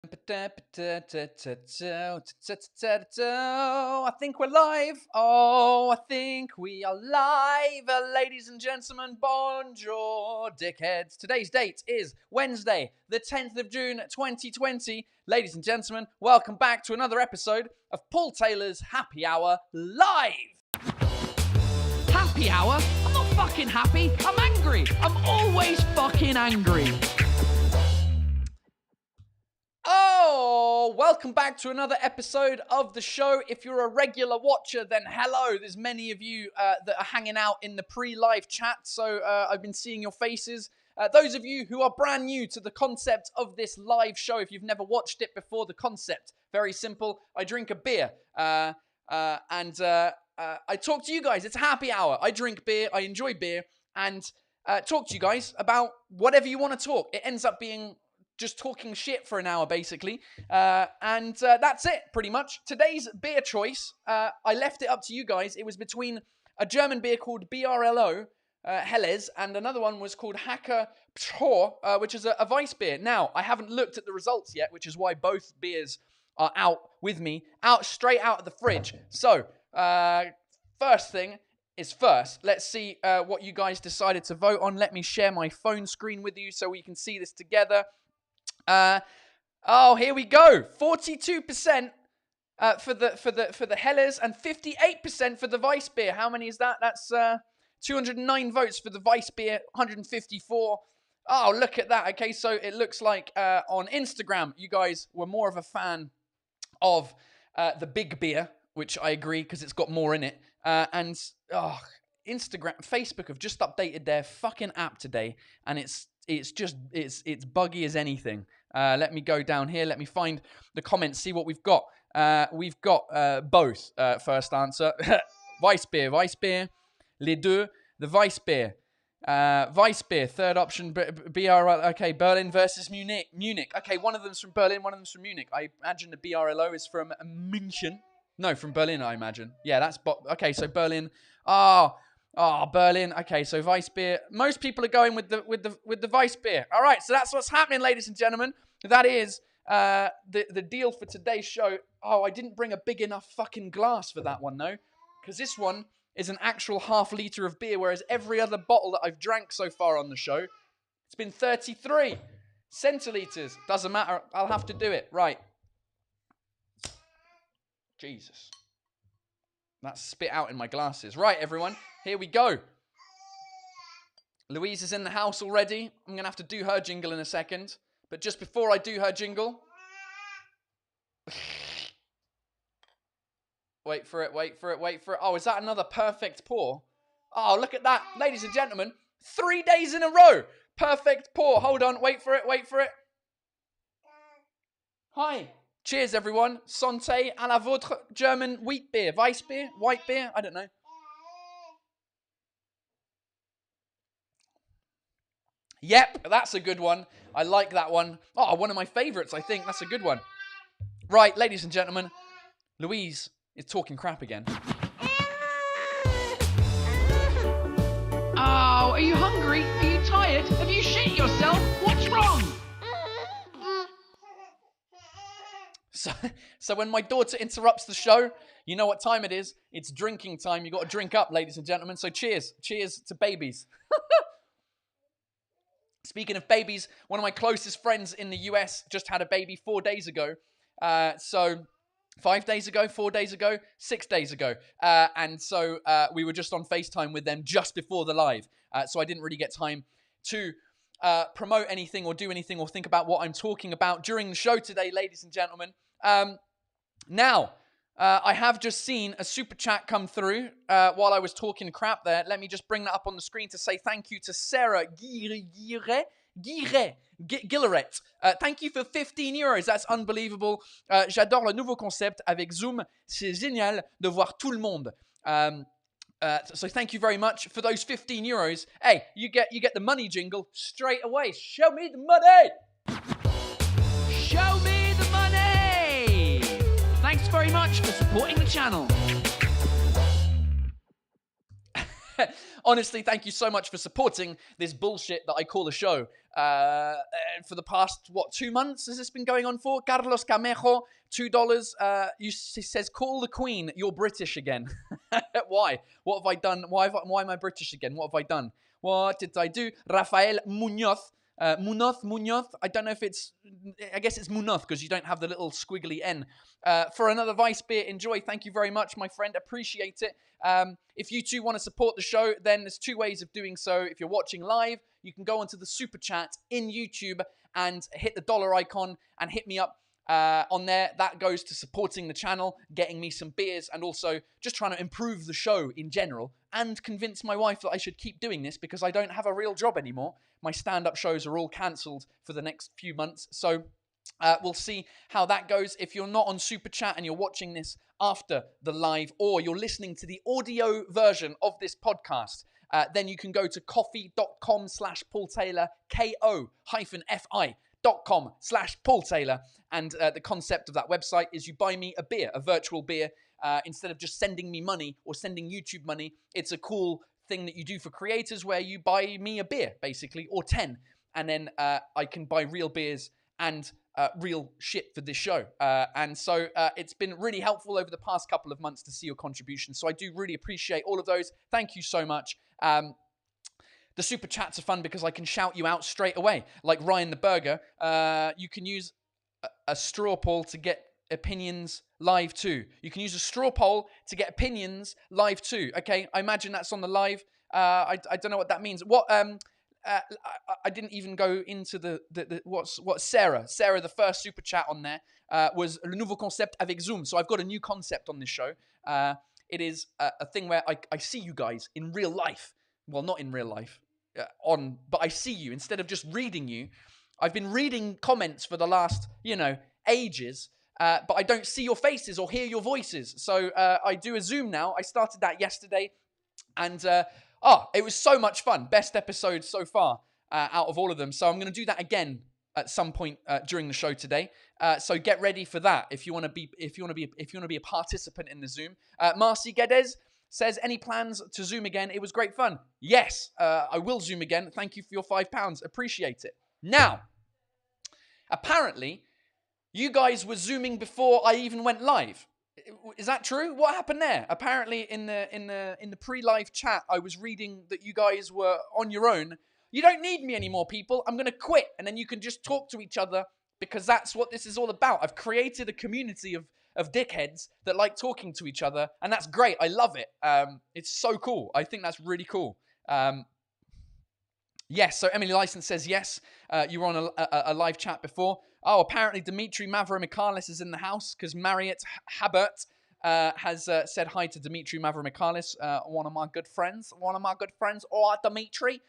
I think we're live. Oh, I think we are live. Ladies and gentlemen, bonjour, dickheads. Today's date is Wednesday, the 10th of June, 2020. Ladies and gentlemen, welcome back to another episode of Paul Taylor's Happy Hour Live. Happy hour? I'm not fucking happy. I'm angry. I'm always fucking angry. Oh, welcome back to another episode of the show. If you're a regular watcher, then hello. There's many of you that are hanging out in the pre-live chat, so I've been seeing your faces. Those of you who are brand new to the concept of this live show, if you've never watched it before, the concept, very simple. I drink a beer, and I talk to you guys. It's a happy hour. I drink beer, I enjoy beer, and talk to you guys about whatever you want to talk. It ends up being just talking shit for an hour, basically. And that's it, pretty much. Today's beer choice, I left it up to you guys. It was between a German beer called BRLO, Helles, and another one was called Hacker Pschor, which is a Weiss beer. Now, I haven't looked at the results yet, which is why both beers are out with me, straight out of the fridge. So, first thing is first. Let's see what you guys decided to vote on. Let me share my phone screen with you so we can see this together. Here we go. 42% for the Helles and 58% for the Weiss beer. How many is that? That's 209 votes for the Weiss beer, 154. Oh, look at that. Okay, so it looks like on Instagram, you guys were more of a fan of the big beer, which I agree because it's got more in it. Instagram, Facebook have just updated their fucking app today, and it's buggy as anything. Let me go down here. Let me find the comments, see what we've got. We've got both. First answer. Weiss beer. Les deux. The Weiss beer. Weiss beer. Third option. BRL. Okay, Berlin versus Munich. Okay, one of them's from Berlin, one of them's from Munich. I imagine the BRLO is from München. No, from Berlin, I imagine. Yeah, that's... Okay, so Berlin. Berlin. Okay, so Weiss beer. Most people are going with the Weiss beer. All right, so that's what's happening, ladies and gentlemen. That is the deal for today's show. Oh, I didn't bring a big enough fucking glass for that one, though, because this one is an actual half-liter of beer, whereas every other bottle that I've drank so far on the show, it's been 33 centiliters. Doesn't matter. I'll have to do it. Right. Jesus. That's spit out in my glasses. Right, everyone. Here we go. Louise is in the house already. I'm going to have to do her jingle in a second. But just before I do her jingle... Wait for it. Oh, is that another perfect pour? Oh, look at that. Ladies and gentlemen, 3 days in a row. Perfect pour. Hold on. Wait for it. Hi. Cheers, everyone. Santé à la vôtre. German wheat beer. Weiss beer? White beer? I don't know. Yep, that's a good one. I like that one. Oh, one of my favorites, I think. That's a good one. Right, ladies and gentlemen, Louise is talking crap again. Oh, are you hungry? Are you tired? Have you shit yourself? What's wrong? So when my daughter interrupts the show, you know what time it is. It's drinking time. You got to drink up, ladies and gentlemen. So cheers. Cheers to babies. Speaking of babies, one of my closest friends in the US just had a baby 4 days ago. 5 days ago, 4 days ago, 6 days ago. And so we were just on FaceTime with them just before the live. So I didn't really get time to promote anything or do anything or think about what I'm talking about during the show today, ladies and gentlemen. Now, I have just seen a super chat come through while I was talking crap there. Let me just bring that up on the screen to say thank you to Sarah Guilleret. Thank you for 15 euros. That's unbelievable. J'adore le nouveau concept avec Zoom. C'est génial de voir tout le monde. So thank you very much for those 15 euros. Hey, you get the money jingle straight away. Show me the money. Show me the money. Thanks very much for supporting the channel. Honestly, thank you so much for supporting this bullshit that I call a show. For the past, 2 months has this been going on for? Carlos Camejo, $2. He says, call the Queen, you're British again. Why? What have I done? Why am I British again? What have I done? What did I do? Rafael Munoz. Munoz. I don't know if I guess it's Munoz because you don't have the little squiggly N. For another Vice beer, enjoy. Thank you very much, my friend. Appreciate it. If you too want to support the show, then there's 2 ways of doing so. If you're watching live, you can go onto the Super Chat in YouTube and hit the dollar icon and hit me up on there. That goes to supporting the channel, getting me some beers, and also just trying to improve the show in general and convince my wife that I should keep doing this because I don't have a real job anymore. My stand-up shows are all cancelled for the next few months, so we'll see how that goes. If you're not on Super Chat and you're watching this after the live, or you're listening to the audio version of this podcast, then you can go to coffee.com/Paul Taylor, ko-fi.com/Paul Taylor. And the concept of that website is you buy me a beer, a virtual beer. Instead of just sending me money or sending YouTube money, it's a cool thing that you do for creators where you buy me a beer, basically, or 10. And then I can buy real beers and real shit for this show. And so it's been really helpful over the past couple of months to see your contributions. So I do really appreciate all of those. Thank you so much. The Super Chats are fun because I can shout you out straight away. Like Ryan the Burger, you can use a straw poll to get opinions live too. You can use a straw poll to get opinions live too. Okay, I imagine that's on the live. I don't know what that means. What I didn't even go into the what Sarah, the first Super Chat on there was Le Nouveau Concept avec Zoom. So I've got a new concept on this show. It is a thing where I see you guys in real life. Well, not in real life, but I see you instead of just reading you. I've been reading comments for the last, ages, but I don't see your faces or hear your voices. So I do a Zoom now. I started that yesterday, and it was so much fun. Best episode so far out of all of them. So I'm going to do that again at some point during the show today. So get ready for that if you want to be a participant in the Zoom. Marcy Geddes says, any plans to Zoom again? It was great fun. Yes, I will Zoom again. Thank you for your £5. Appreciate it. Now, apparently, you guys were Zooming before I even went live. Is that true? What happened there? Apparently, in the pre-live chat, I was reading that you guys were on your own. You don't need me anymore, people. I'm going to quit, and then you can just talk to each other because that's what this is all about. I've created a community of dickheads that like talking to each other, and that's great. I love it. It's so cool. I think that's really cool. Yes, so Emily Lyson says yes. You were on a live chat before. Oh, apparently Dimitri Mavromichalis is in the house because Marriott Habert has said hi to Dimitri Mavromichalis, one of my good friends. All right, Dimitri.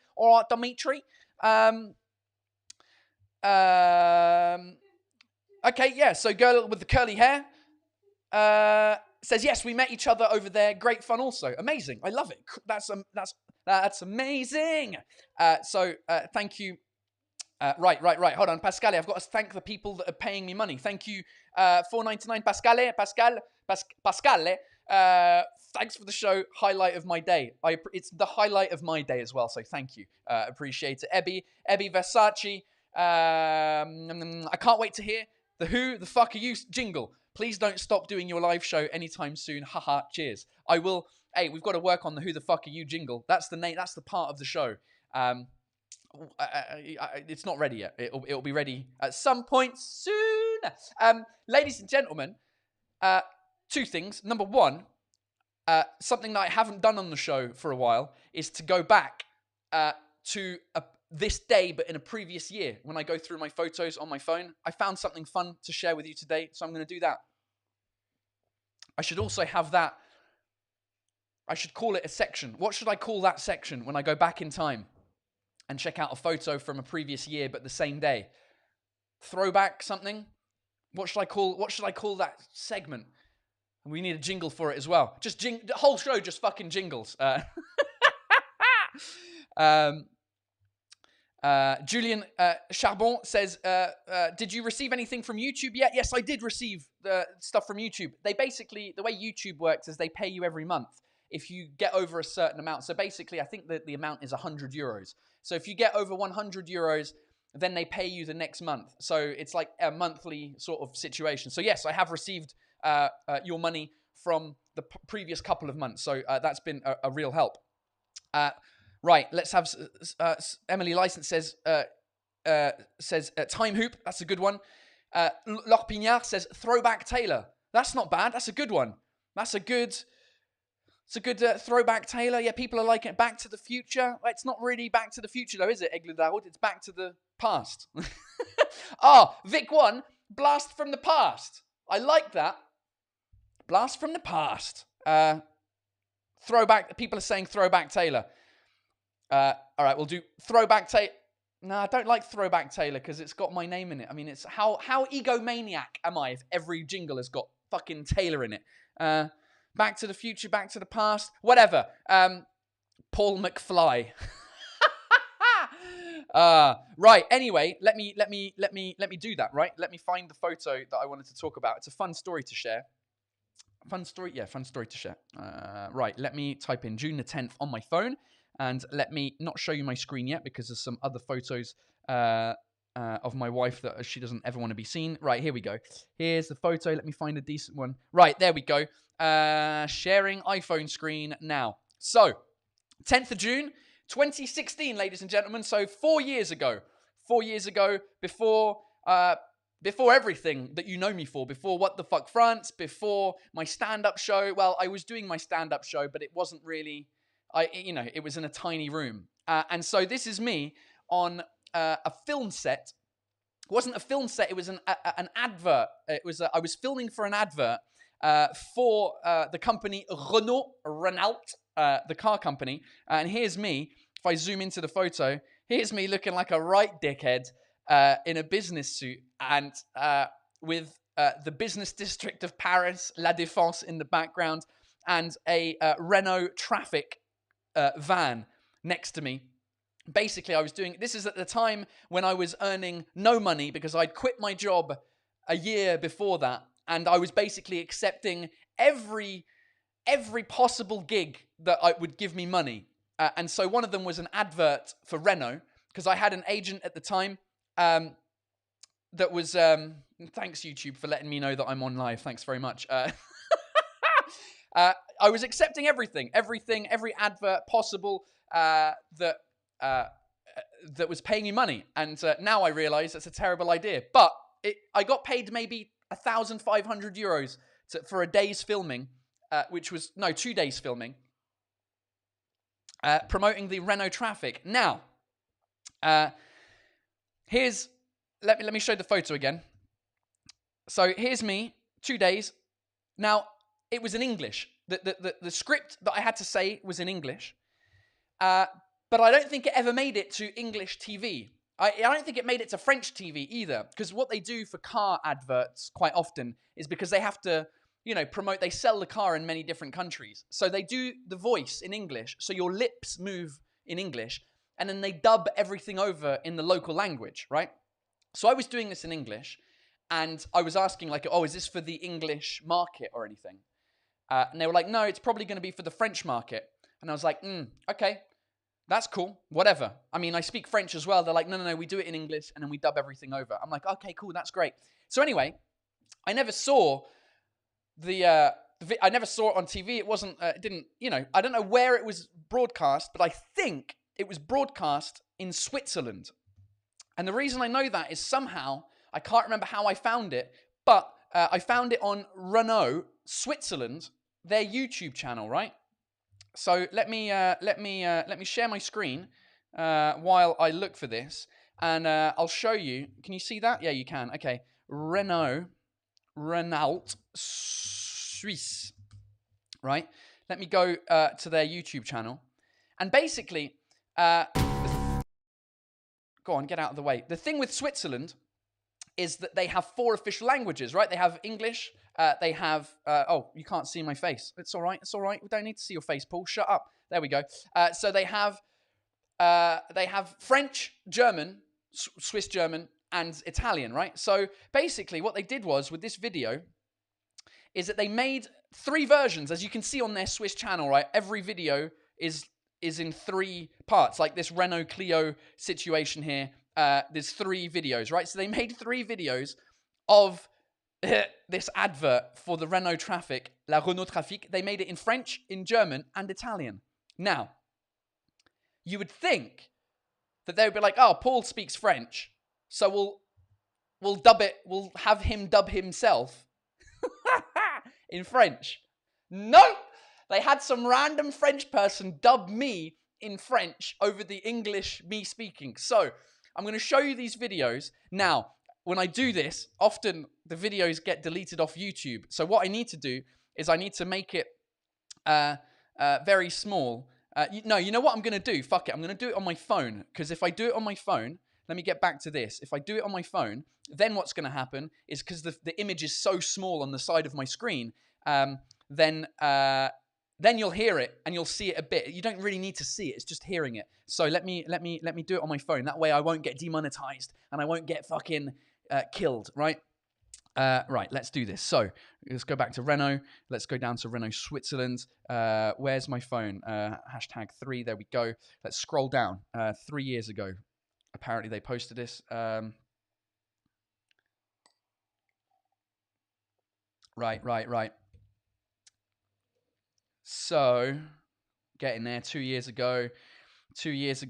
Okay, yeah, so girl with the curly hair says, yes, we met each other over there. Great fun also. Amazing. I love it. That's amazing. So thank you. Right. Hold on, Pascale. I've got to thank the people that are paying me money. Thank you, $4.99, Pascale. Thanks for the show. Highlight of my day. It's the highlight of my day as well. So thank you. Appreciate it. Ebby Versace. I can't wait to hear the Who the Fuck Are You jingle. Please don't stop doing your live show anytime soon. Haha. Cheers. I will. Hey, we've got to work on the Who the Fuck Are You jingle. That's the name. That's the part of the show. It's not ready yet. It'll be ready at some point soon. Ladies and gentlemen, 2 things. Number 1, something that I haven't done on the show for a while is to go back to this day, but in a previous year. When I go through my photos on my phone, I found something fun to share with you today, so I'm going to do that. I should also have that. I should call it a section. What should I call that section when I go back in time and check out a photo from a previous year, but the same day? Throwback something? What should I call that segment? We need a jingle for it as well. The whole show just fucking jingles. Julian Charbon says, did you receive anything from YouTube yet? Yes, I did receive the stuff from YouTube. The way YouTube works is they pay you every month. if you get over a certain amount. So basically, I think that the amount is 100 euros. So if you get over 100 euros, then they pay you the next month. So it's like a monthly sort of situation. So yes, I have received your money from the previous couple of months. So that's been a real help. Right, let's have Emily License says Time Hoop. That's a good one. Laure Pignard says Throwback Taylor. That's not bad. That's a good one. That's a good. It's a good Throwback Taylor. Yeah, people are liking it. Back to the Future. It's not really Back to the Future though, is it, Aigle Daoud? It's Back to the Past. Vic 1, Blast from the Past. I like that. Blast from the Past. Throwback. People are saying Throwback Taylor. All right, we'll do Throwback Taylor. No, I don't like Throwback Taylor because it's got my name in it. I mean, it's how egomaniac am I if every jingle has got fucking Taylor in it? Back to the Future, Back to the Past, whatever. Paul McFly. Right. Anyway, let me do that. Right. Let me find the photo that I wanted to talk about. It's a fun story to share. Fun story to share. Right. Let me type in June the 10th on my phone. And let me not show you my screen yet because there's some other photos of my wife that she doesn't ever want to be seen. Right, here we go. Here's the photo. Let me find a decent one. Right, there we go. Sharing iPhone screen now. So, 10th of June, 2016, ladies and gentlemen. So 4 years ago. 4 years ago, before everything that you know me for, before What the Fuck France, before my stand-up show. Well, I was doing my stand-up show, but it wasn't really... it was in a tiny room. And so this is me on a film set. It wasn't a film set, it was an advert. I was filming for an advert for the company Renault, the car company. And here's me, if I zoom into the photo, here's me looking like a right dickhead in a business suit and with the business district of Paris, La Défense in the background, and a Renault Traffic van next to me. Basically, this is at the time when I was earning no money because I'd quit my job a year before that, and I was basically accepting every possible gig that would give me money. And so one of them was an advert for Renault because I had an agent at the time that was... thanks, YouTube, for letting me know that I'm on live. Thanks very much. I was accepting every advert possible that was paying me money. And now I realize that's a terrible idea. But I got paid maybe 1,500 euros for a day's filming, 2 days filming, promoting the Renault Traffic. Now, let me show the photo again. So here's me, 2 days. Now, it was in English. The script that I had to say was in English. But I don't think it ever made it to English TV. I don't think it made it to French TV either. Because what they do for car adverts quite often is because they have to, promote, they sell the car in many different countries. So they do the voice in English. So your lips move in English. And then they dub everything over in the local language, right? So I was doing this in English. And I was asking is this for the English market or anything? And they were like, no, it's probably going to be for the French market. And I was like, okay, that's cool, whatever. I mean, I speak French as well. They're like, no, we do it in English, and then we dub everything over. I'm like, okay, cool, that's great. So anyway, I never saw I never saw it on TV. It wasn't, I don't know where it was broadcast, but I think it was broadcast in Switzerland. And the reason I know that is somehow, I can't remember how I found it, but I found it on Renault Switzerland, their YouTube channel, right? So let me share my screen while I look for this, and I'll show you. Can you see that? Yeah, you can. Okay, Renault Suisse, right? Let me go to their YouTube channel, and basically, go on, get out of the way. The thing with Switzerland is that they have 4 official languages, right? They have English. They have, you can't see my face. It's all right. We don't need to see your face, Paul. Shut up. There we go. So they have French, German, Swiss German, and Italian, right? So basically what they did was, with this video, is that they made 3 versions, as you can see on their Swiss channel, right? Every video is in 3 parts, like this Renault Clio situation here. There's 3 videos, right? So they made 3 videos of this advert for the Renault Traffic, La Renault Trafic. They made it in French, in German, and Italian. Now, you would think that they would be like, oh, Paul speaks French, so we'll dub it, we'll have him dub himself in French. Nope! They had some random French person dub me in French over the English me speaking. So, I'm going to show you these videos. Now, when I do this, often the videos get deleted off YouTube. So what I need to do is I need to make it very small. No, you know what I'm going to do? Fuck it. I'm going to do it on my phone. Because if I do it on my phone, let me get back to this. If I do it on my phone, then what's going to happen is because the image is so small on the side of my screen, then you'll hear it and you'll see it a bit. You don't really need to see it. It's just hearing it. So let me do it on my phone. That way I won't get demonetized and I won't get fucking killed, right? Right, let's do this. So let's go back to Renault. Let's go down to Renault Switzerland. Where's my phone? Hashtag 3. There we go. Let's scroll down. 3 years ago, apparently they posted this. Right. So, getting there 2 years ago, 3 years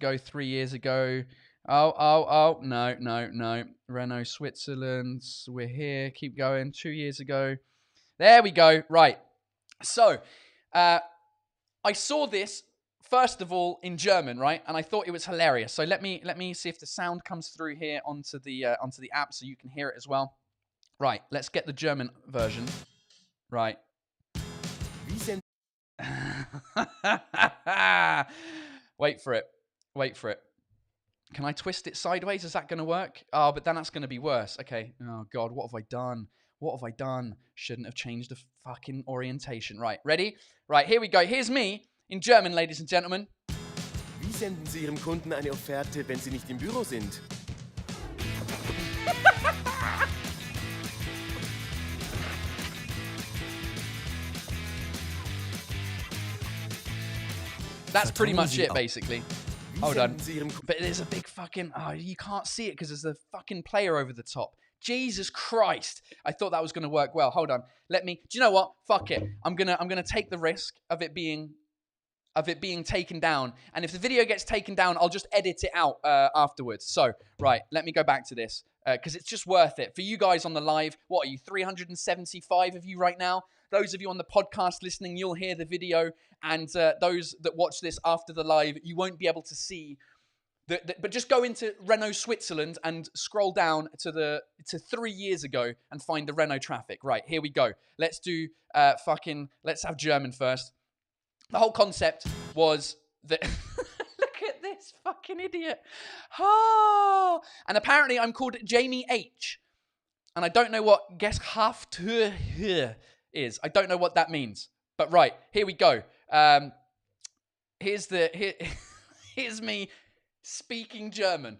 ago. Oh, no. Renault Switzerland, we're here, keep going, 2 years ago. There we go, right. So, I saw this, first of all, in German, right? And I thought it was hilarious. So let me see if the sound comes through here onto the app so you can hear it as well. Right, let's get the German version. Right. Wait for it. Can I twist it sideways? Is that going to work? Oh, but then that's going to be worse. Okay. Oh, God, what have I done? Shouldn't have changed the fucking orientation. Right, ready? Right, here we go. Here's me in German, ladies and gentlemen. Wie senden Sie Ihrem Kunden eine Offerte, wenn Sie nicht im Büro sind? That's pretty much it, basically. Hold on. But there's a big fucking... Oh, you can't see it because there's a fucking player over the top. Jesus Christ. I thought that was going to work well. Hold on. Do you know what? Fuck it. I'm gonna take the risk of it being taken down. And if the video gets taken down, I'll just edit it out afterwards. So, right. Let me go back to this. Because it's just worth it. For you guys on the live, what are you, 375 of you right now? Those of you on the podcast listening, you'll hear the video. And those that watch this after the live, you won't be able to see. But just go into Renault Switzerland and scroll down to 3 years ago and find the Renault Traffic. Right, here we go. Let's do let's have German first. The whole concept was that... Look at this fucking idiot. Oh. And apparently I'm called Jamie H. And I don't know what Geschaft is. I don't know what that means. But right, here we go. Here's me speaking German.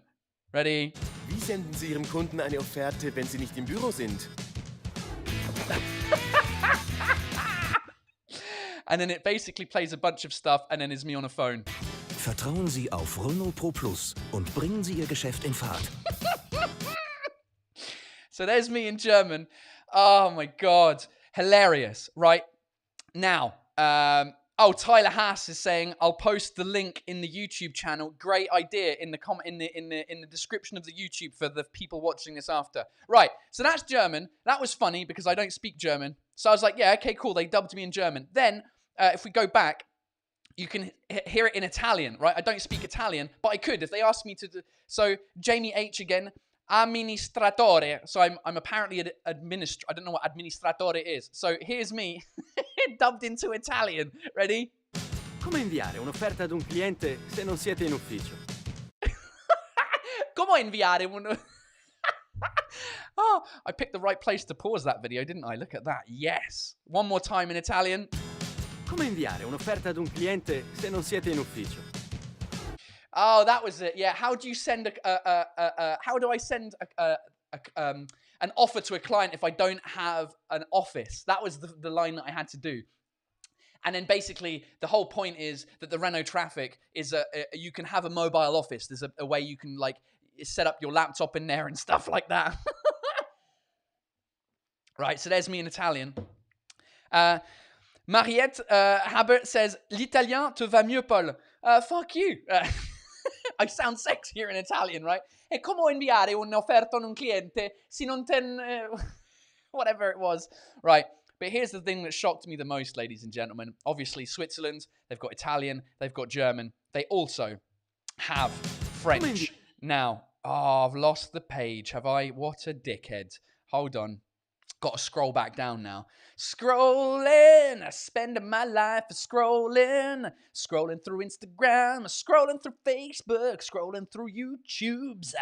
Ready? Wie senden Sie Ihrem Kunden eine Offerte, wenn Sie nicht im Büro sind? And then it basically plays a bunch of stuff and then is me on a phone. Vertrauen Sie auf Renault Pro Plus und bringen Sie Ihr Geschäft in Fahrt. So there's me in German. Oh my God. Hilarious. Right. Now, Tyler Haas is saying, I'll post the link in the YouTube channel. Great idea in the description of the YouTube for the people watching this after. Right, so that's German. That was funny because I don't speak German. So I was like, yeah, okay, cool. They dubbed me in German. Then, if we go back, you can hear it in Italian, right? I don't speak Italian, but I could if they asked me to. So Jamie H again, amministratore. So I'm apparently an administrator. I don't know what administratore is. So here's me. Dubbed into Italian. Ready? Come inviare un'offerta ad un cliente se non siete in ufficio? Come inviare un... Oh, I picked the right place to pause that video, didn't I? Look at that. Yes. One more time in Italian. Come inviare un'offerta ad un cliente se non siete in ufficio? Oh, that was it. Yeah. How do you send how do I send an offer to a client if I don't have an office. That was the line that I had to do. And then basically the whole point is that the Renault Traffic is you can have a mobile office. There's a way you can like set up your laptop in there and stuff like that. Right, so there's me in Italian. Mariette Habert says, l'italien te va mieux, Paul. Fuck you. I sound sexier in Italian, right? E come inviare un'offerta a un cliente se non ten... whatever it was. Right, but here's the thing that shocked me the most, ladies and gentlemen. Obviously, Switzerland, they've got Italian, they've got German. They also have French. Now, I've lost the page, have I? What a dickhead. Hold on. Got to scroll back down now. Scrolling, I spend my life scrolling. Scrolling through Instagram, scrolling through Facebook, scrolling through YouTubes.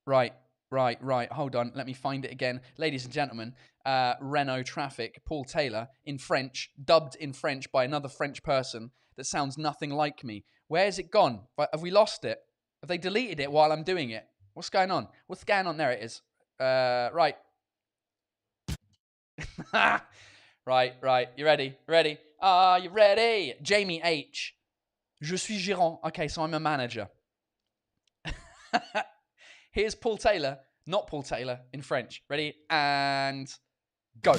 Right. Hold on, let me find it again. Ladies and gentlemen, Renault Traffic, Paul Taylor, in French, dubbed in French by another French person that sounds nothing like me. Where's it gone? Have we lost it? Have they deleted it while I'm doing it? What's going on? What's going on? There it is. Right. Right. You ready? Ready? Are you ready? Jamie H. Je suis gérant. Okay, so I'm a manager. Here's Paul Taylor, not Paul Taylor, in French. Ready? And go.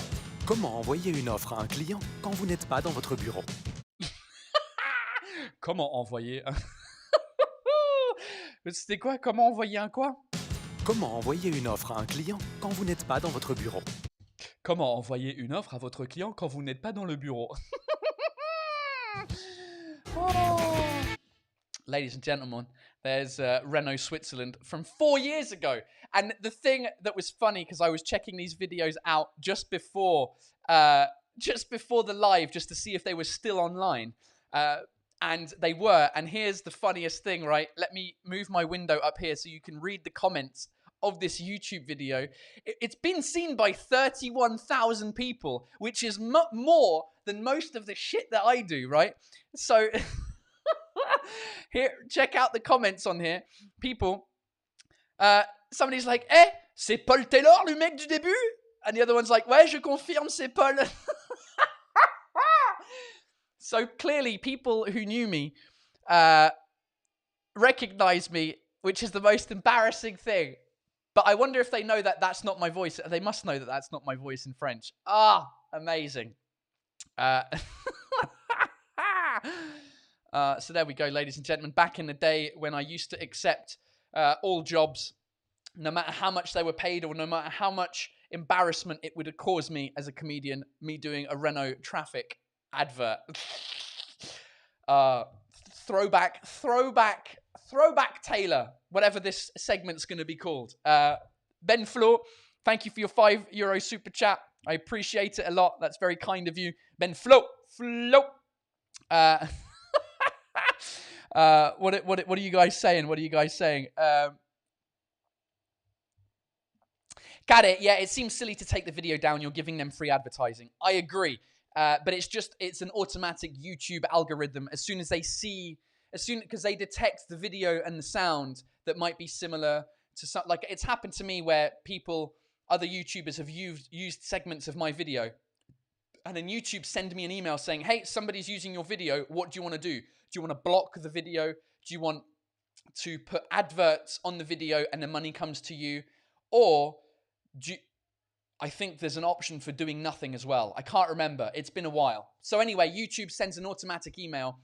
Comment envoyer une offre à un client quand vous n'êtes pas dans votre bureau? Comment envoyer un... C'était quoi? Comment envoyer un quoi? Comment envoyer une offre à un client quand vous n'êtes pas dans votre bureau? Comment envoyer une offre à votre client quand vous n'êtes pas dans le bureau? Oh. Ladies and gentlemen, there's Renault Switzerland from 4 years ago. And the thing that was funny, because I was checking these videos out just before the live, just to see if they were still online. And they were. And here's the funniest thing, right? Let me move my window up here so you can read the comments of this YouTube video. It's been seen by 31,000 people, which is more than most of the shit that I do, right? So here, check out the comments on here. People, somebody's like, c'est Paul Taylor, le mec du début? And the other one's like, ouais, je confirme, c'est Paul. So clearly, people who knew me recognize me, which is the most embarrassing thing. But I wonder if they know that that's not my voice. They must know that that's not my voice in French. Ah, amazing. So there we go, ladies and gentlemen. Back in the day when I used to accept all jobs, no matter how much they were paid or no matter how much embarrassment it would have caused me as a comedian, me doing a Renault Traffic advert. Throwback Taylor, whatever this segment's going to be called. Ben Fleau, thank you for your €5 super chat. I appreciate it a lot. That's very kind of you. Ben Fleau. What are you guys saying? Got it. Yeah, it seems silly to take the video down. You're giving them free advertising. I agree. But it's an automatic YouTube algorithm. Because they detect the video and the sound that might be similar to some, like it's happened to me where other YouTubers have used segments of my video, and then YouTube send me an email saying, hey, somebody's using your video. What do you want to do? Do you want to block the video? Do you want to put adverts on the video and the money comes to you? Or I think there's an option for doing nothing as well. I can't remember. It's been a while. So anyway, YouTube sends an automatic email.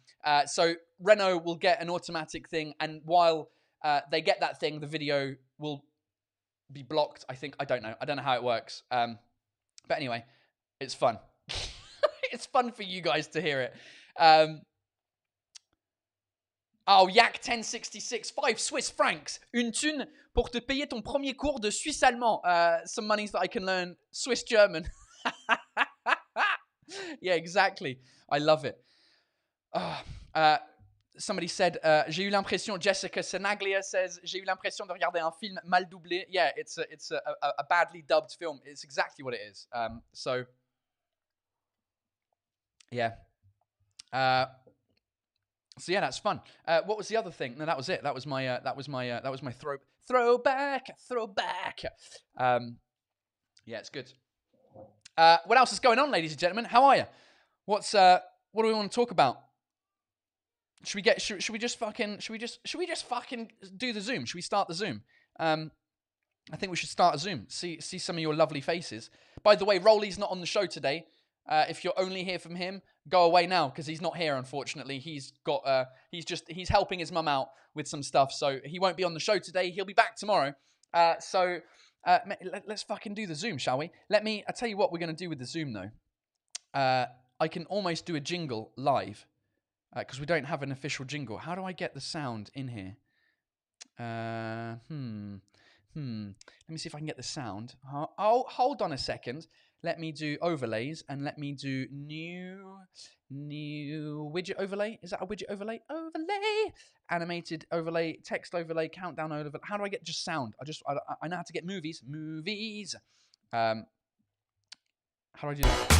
So Renault will get an automatic thing. And while they get that thing, the video will be blocked. I think. I don't know. I don't know how it works. But anyway, it's fun. It's fun for you guys to hear it. Yak 1066, 5 Swiss francs, une thune pour te payer ton premier cours de Suisse allemand. Some money that I can learn Swiss German. Yeah, exactly. I love it. Somebody said, j'ai eu l'impression, Jessica Senaglia says, j'ai eu l'impression de regarder un film mal doublé. Yeah, it's a badly dubbed film. It's exactly what it is. So, yeah. So yeah, that's fun. What was the other thing? No, that was it. That was my Throwback. Yeah, it's good. What else is going on, ladies and gentlemen? How are you? What do we want to talk about? Should we just fucking do the Zoom? Should we start the Zoom? I think we should start a Zoom. See some of your lovely faces. By the way, Rolly's not on the show today. If you're only here from him, go away now because he's not here. Unfortunately, he's he's helping his mum out with some stuff, so he won't be on the show today. He'll be back tomorrow. Let's fucking do the Zoom, shall we? I tell you what we're gonna do with the Zoom though. I can almost do a jingle live because we don't have an official jingle. How do I get the sound in here? Let me see if I can get the sound. Oh, hold on a second. Let me do overlays and let me do new widget overlay. Is that a widget overlay? Overlay, animated overlay, text overlay, countdown overlay. How do I get just sound? I know how to get movies. How do I do that?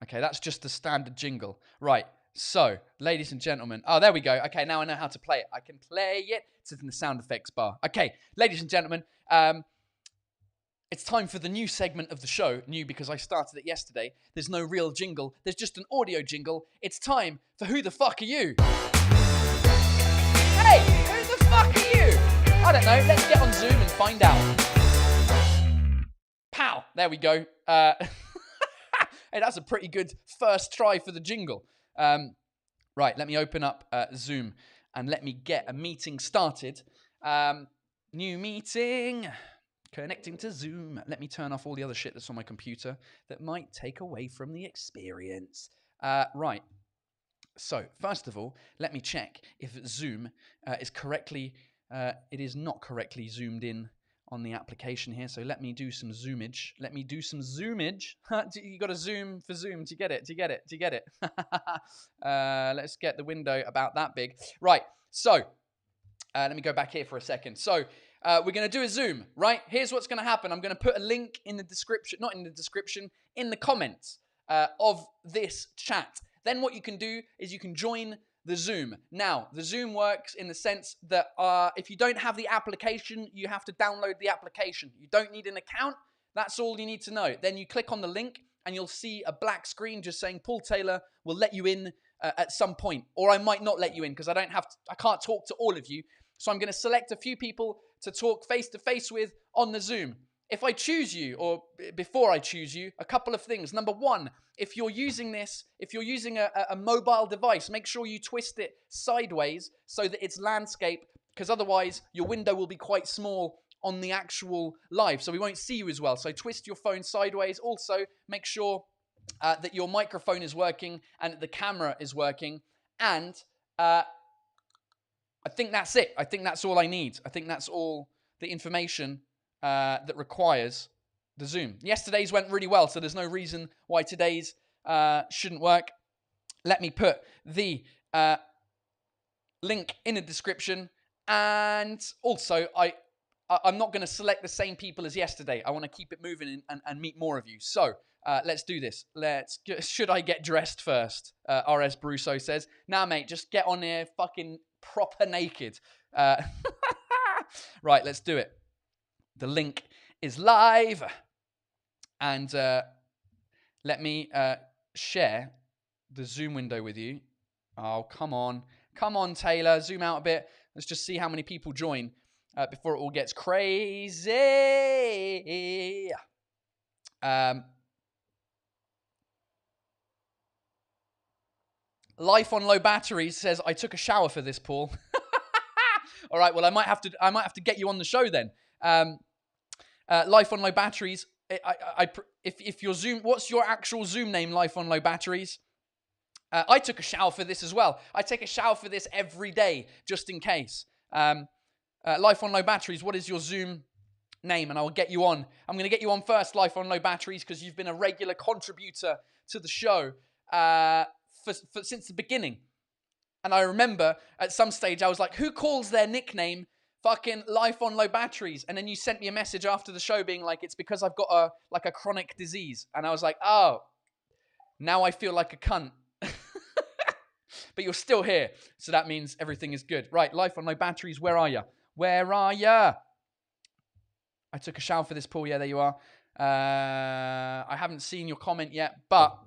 Okay, that's just the standard jingle. Right. So, ladies and gentlemen, there we go. Okay, now I know how to play it. I can play it. It's in the sound effects bar. Okay, ladies and gentlemen, it's time for the new segment of the show. New because I started it yesterday. There's no real jingle. There's just an audio jingle. It's time for Who the Fuck Are You? Hey, who the fuck are you? I don't know. Let's get on Zoom and find out. Pow! There we go. Hey, that's a pretty good first try for the jingle. Right, let me open up Zoom and let me get a meeting started. New meeting, connecting to Zoom. Let me turn off all the other shit that's on my computer that might take away from the experience. Right, so first of all, let me check if Zoom is correctly, it is not correctly zoomed in on the application here, so let me do some zoomage. You got to zoom for Zoom. Do you get it? Let's get the window about that big. Right, so let me go back here for a second. So we're going to do a Zoom, right? Here's what's going to happen. I'm going to put a link in the description, not in the description, in the comments of this chat. Then what you can do is you can join the Zoom. Now, the Zoom works in the sense that if you don't have the application, you have to download the application. You don't need an account. That's all you need to know. Then you click on the link and you'll see a black screen just saying Paul Taylor will let you in at some point. Or I might not let you in because I can't talk to all of you. So I'm going to select a few people to talk face to face with on the Zoom. If I choose you, or before I choose you, a couple of things. Number one, if you're using a mobile device, make sure you twist it sideways so that it's landscape, because otherwise your window will be quite small on the actual live, so we won't see you as well. So twist your phone sideways. Also, make sure that your microphone is working and that the camera is working. And I think that's it. I think that's all I need. I think that's all the information that requires the Zoom. Yesterday's went really well, so there's no reason why today's shouldn't work. Let me put the link in the description, and also I'm not going to select the same people as yesterday. I want to keep it moving and meet more of you. So let's do this. Should I get dressed first? RS Brusso says, nah, mate, just get on here fucking proper naked. Right, let's do it. The link is live. And let me share the Zoom window with you. Oh, come on. Come on, Taylor. Zoom out a bit. Let's just see how many people join before it all gets crazy. Life on Low Batteries says, I took a shower for this, Paul. All right, well, I might have to get you on the show then. Life on Low Batteries. If your Zoom, what's your actual Zoom name? Life on Low Batteries. I took a shower for this as well. I take a shower for this every day, just in case. Life on Low Batteries, what is your Zoom name? And I will get you on. I'm going to get you on first, Life on Low Batteries, because you've been a regular contributor to the show since the beginning. And I remember at some stage I was like, who calls their nickname fucking Life on Low Batteries? And then you sent me a message after the show being like, it's because I've got a chronic disease. And I was like, oh, now I feel like a cunt. But you're still here, so that means everything is good. Right, life on low batteries. Where are you? Where are you? I took a shower for this, Paul. Yeah, there you are. I haven't seen your comment yet, but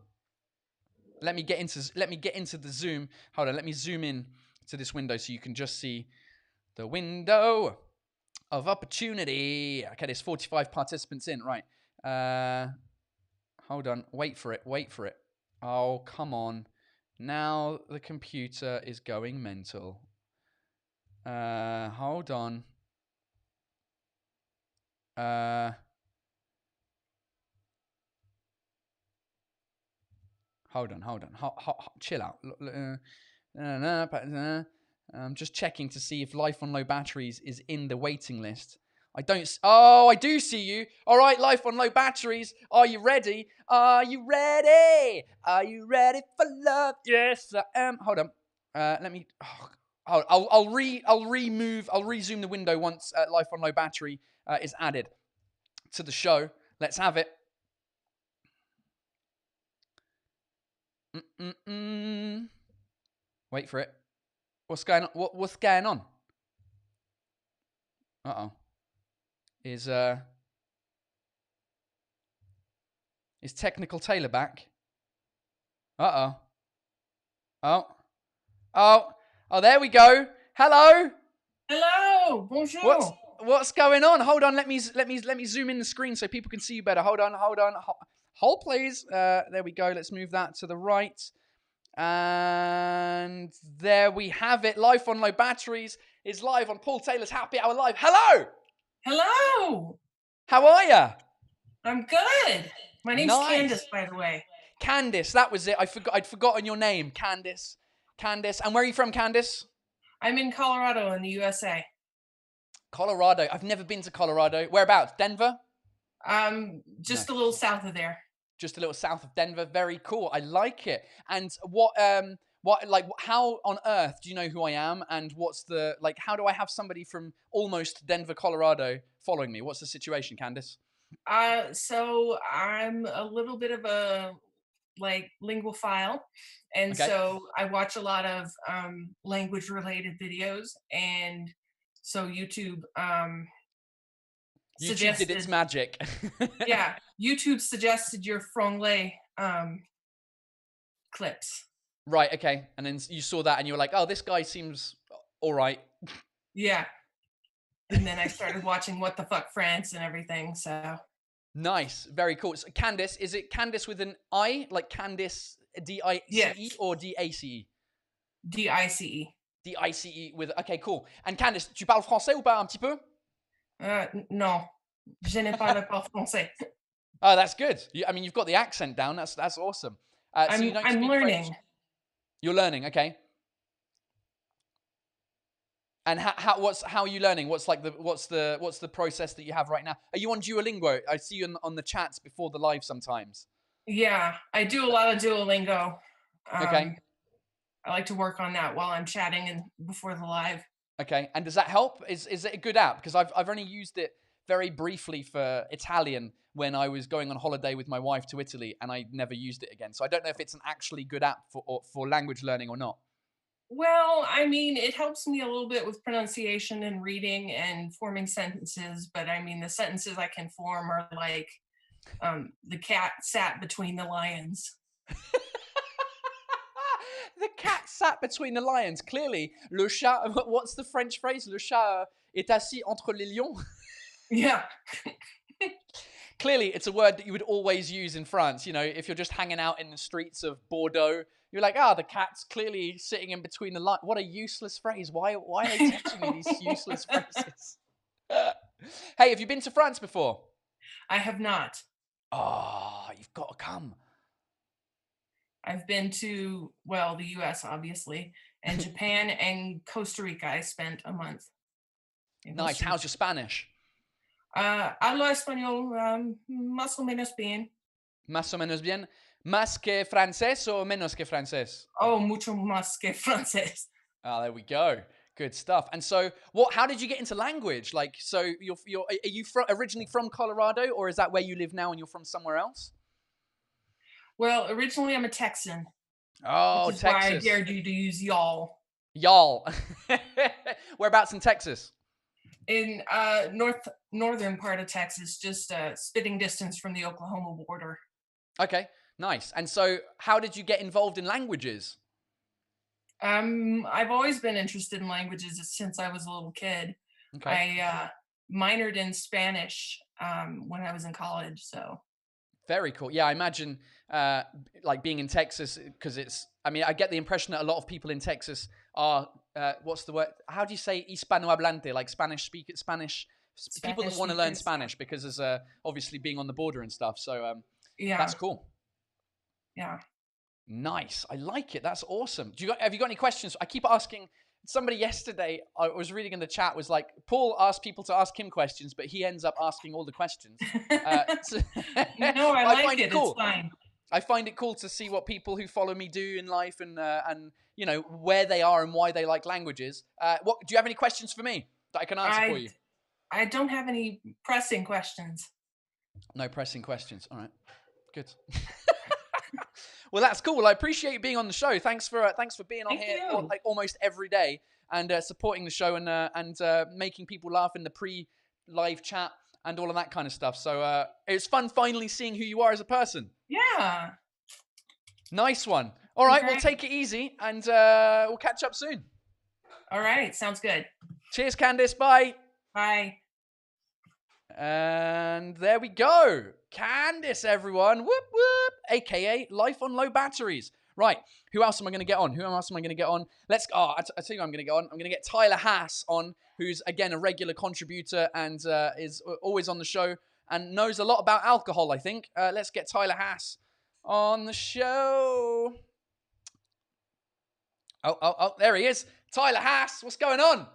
let me get into the Zoom. Hold on, let me zoom in to this window so you can just see the window of opportunity. Okay, there's 45 participants in. Right. Hold on. Wait for it. Oh, come on. Now the computer is going mental. Hold on. Hold on. Chill out. I'm just checking to see if Life on Low Batteries is in the waiting list. I do see you. All right, Life on Low Batteries. Are you ready? Are you ready? Are you ready for love? Yes, I am. Hold on. Let me. I'll rezoom the window once Life on Low Battery is added to the show. Let's have it. Wait for it. What's going on? What's going on? Uh-oh. Is Technical Taylor back? Uh-oh. Oh, there we go. Hello. Hello. Bonjour. What's going on? Hold on. Let me zoom in the screen so people can see you better. Hold on. Hold, please. There we go. Let's move that to the right. And there we have it. Life on Low Batteries is live on Paul Taylor's Happy Hour Live. Hello. Hello. How are you? I'm good. My name's Candace, by the way. Candace, that was it. I'd forgotten your name, Candace. And where are you from, Candace? I'm in Colorado in the USA. Colorado. I've never been to Colorado. Whereabouts? Denver? Just a little south of there. Just a little south of Denver. Very cool. I like it. And how on earth do you know who I am? And how do I have somebody from almost Denver, Colorado following me? What's the situation, Candace? So I'm a little bit of a linguophile, and so I watch a lot of language related videos, and so YouTube suggested, did its magic. Yeah, YouTube suggested your franglais clips. Right, okay. And then you saw that and you were like, oh, this guy seems all right. Yeah. And then I started watching What the Fuck France and everything, so. Nice. Very cool. So Candace, is it Candace with an I? Like Candace, D-I-C-E yes. Or D-A-C-E? D-I-C-E. D-I-C-E with, okay, cool. And Candace, tu parles français ou pas un petit peu? Non. Je ne parle pas français. Oh, that's good. You've got the accent down. That's awesome. So you don't I'm speak learning. French. You're learning, okay. And how are you learning? What's the process that you have right now? Are you on Duolingo? I see you on the chats before the live sometimes. Yeah, I do a lot of Duolingo. Okay. I like to work on that while I'm chatting and before the live. Okay, and does that help? Is it a good app? Because I've only used it very briefly for Italian when I was going on holiday with my wife to Italy, and I never used it again. So I don't know if it's an actually good app for language learning or not. Well, it helps me a little bit with pronunciation and reading and forming sentences, but the sentences I can form are like, the cat sat between the lions. The cat sat between the lions. Clearly, le chat, what's the French phrase? Le chat est assis entre les lions. Yeah. Clearly, it's a word that you would always use in France. You know, if you're just hanging out in the streets of Bordeaux, you're like, the cat's clearly sitting in between the lions. What a useless phrase. Why are they teaching me these useless phrases? Hey, have you been to France before? I have not. Oh, you've got to come. I've been to, the US, obviously, and Japan and Costa Rica. I spent a month. Nice. How's your Spanish? Hablo español más o menos bien. Más o menos bien. ¿Más que francés o menos que francés? Oh, mucho más que francés. There we go. Good stuff. And so, how did you get into language? Are you originally from Colorado, or is that where you live now and you're from somewhere else? Well, originally I'm a Texan. which Oh, is why I Texas. dared you to use y'all. Y'all. Whereabouts in Texas? In northern part of Texas, just spitting distance from the Oklahoma border. Okay, nice. And so how did you get involved in languages? I've always been interested in languages since I was a little kid. Okay. I minored in Spanish when I was in college, so. Very cool. Yeah, I imagine like being in Texas, because I get the impression that a lot of people in Texas are, what's the word? How do you say Hispanohablante, like Spanish people that want to learn Spanish because there's obviously being on the border and stuff. So yeah, that's cool. Yeah. Nice. I like it. That's awesome. Have you got any questions? I keep asking. Somebody yesterday, I was reading in the chat, was like, Paul asked people to ask him questions, but he ends up asking all the questions. No, I like it. Cool. It's fine. I find it cool to see what people who follow me do in life, and you know where they are and why they like languages. Do you have any questions for me that I can answer for you? I don't have any pressing questions. No pressing questions. All right, good. Well, that's cool. Well, I appreciate you being on the show. Thanks for being on here like almost every day and supporting the show and making people laugh in the pre-live chat and all of that kind of stuff. So it's fun finally seeing who you are as a person. Yeah. Nice one. All right, we'll take it easy and we'll catch up soon. All right, sounds good. Cheers, Candice. Bye. Bye. And there we go. Candice, everyone. Whoop, whoop. AKA Life on Low Batteries. Right. Who else am I going to get on? I tell you who I'm going to get on. I'm going to get Tyler Haas on, who's, again, a regular contributor and is always on the show and knows a lot about alcohol, I think. Let's get Tyler Haas on the show. Oh, there he is. Tyler Haas, what's going on?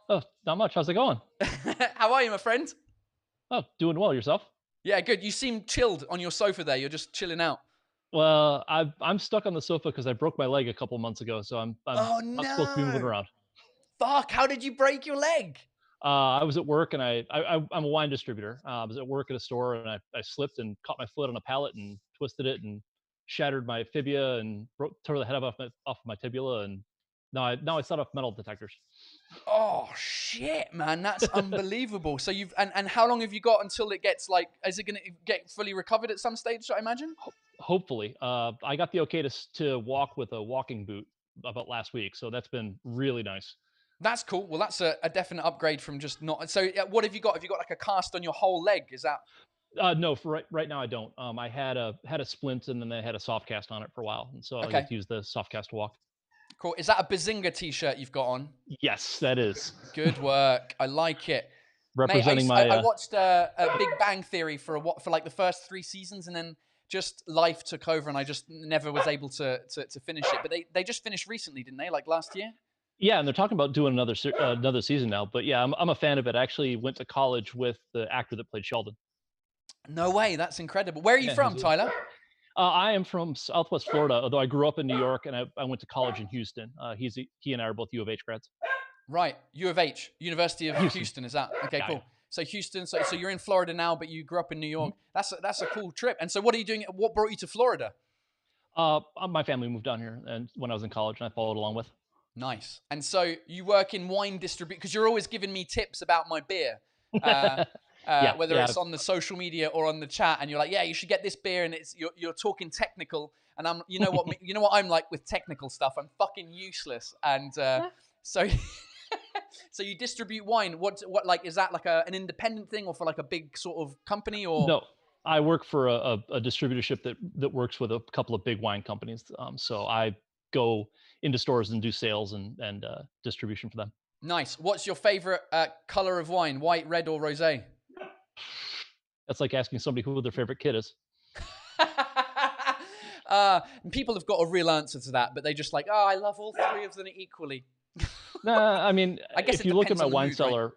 Oh, not much. How's it going? How are you, my friend? Oh, doing well. Yourself? Yeah, good. You seem chilled on your sofa there. You're just chilling out. Well, I'm stuck on the sofa because I broke my leg a couple months ago, so I'm not supposed to be moving around. Fuck! How did you break your leg? I was at work and I'm a wine distributor. I was at work at a store and I slipped and caught my foot on a pallet and twisted it and shattered my fibula and tore the head off of my tibula, and now I set off metal detectors. Oh shit, man, that's unbelievable. So and how long have you got until it gets is it going to get fully recovered at some stage, I imagine? Hopefully. I got the okay to walk with a walking boot about last week, so that's been really nice. That's cool. Well, that's a definite upgrade from just not. So what have you got? Have you got like a cast on your whole leg? Is that? No, for right now I don't. I had a splint and then I had a soft cast on it for a while, and so I get to use the soft cast to walk. Cool. Is that a Bazinga t-shirt you've got on? Yes, that is. Good work. I like it. Representing I watched a Big Bang Theory for like the first 3 seasons, and then just life took over, and I just never was able to finish it. But they just finished recently, didn't they? Like last year. Yeah, and they're talking about doing another season now. But yeah, I'm a fan of it. I actually went to college with the actor that played Sheldon. No way. That's incredible. Where are you from, Tyler? I am from Southwest Florida, although I grew up in New York and I went to college in Houston. He and I are both U of H grads. Right. U of H, University of Houston, is that? Okay, yeah, cool. Yeah. So Houston, so you're in Florida now, but you grew up in New York. Mm-hmm. That's a cool trip. And so what are you doing? What brought you to Florida? My family moved down here and when I was in college, and I followed along with. Nice. And so you work in wine distribution, because you're always giving me tips about my beer. Whether it's on the social media or on the chat, and you're like, yeah, you should get this beer, and you're talking technical, and I'm, you know what I'm like with technical stuff. I'm fucking useless, and so so you distribute wine. What like is that like an independent thing, or for like a big sort of company, or? No, I work for a distributorship that works with a couple of big wine companies. So I go into stores and do sales and distribution for them. Nice. What's your favorite color of wine? White, red, or rosé? That's like asking somebody who their favorite kid is. People have got a real answer to that, but they just like, I love all 3 of them equally. Nah, I mean, I guess if you look at my wine cellar, right?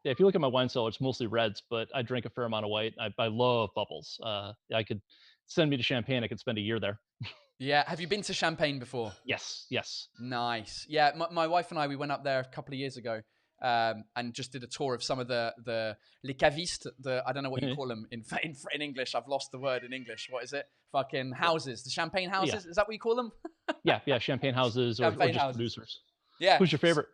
Yeah, if you look at my wine cellar, it's mostly reds, but I drink a fair amount of white. I love bubbles. I could send me to Champagne. I could spend a year there. Yeah. Have you been to Champagne before? Yes. Nice. Yeah. My wife and I, we went up there a couple of years ago. and just did a tour of some of the les cavistes. I don't know what you call them in English. I've lost the word in English. What is it? Fucking houses. The champagne houses. Is that what you call them? yeah, champagne houses or just houses. producers. Yeah. Who's your favorite?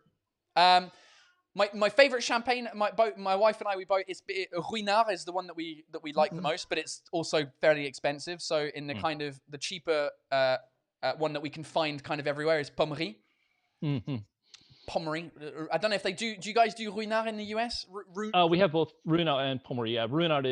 My favorite champagne, my wife and I, Ruinart is the one that we like the most, but it's also fairly expensive. So in the kind of the cheaper one that we can find kind of everywhere is Pommery. Pommery. I don't know if they do. Do you guys do Ruinart in the US? We have both Ruinart and Pommery. Yeah, Ruinart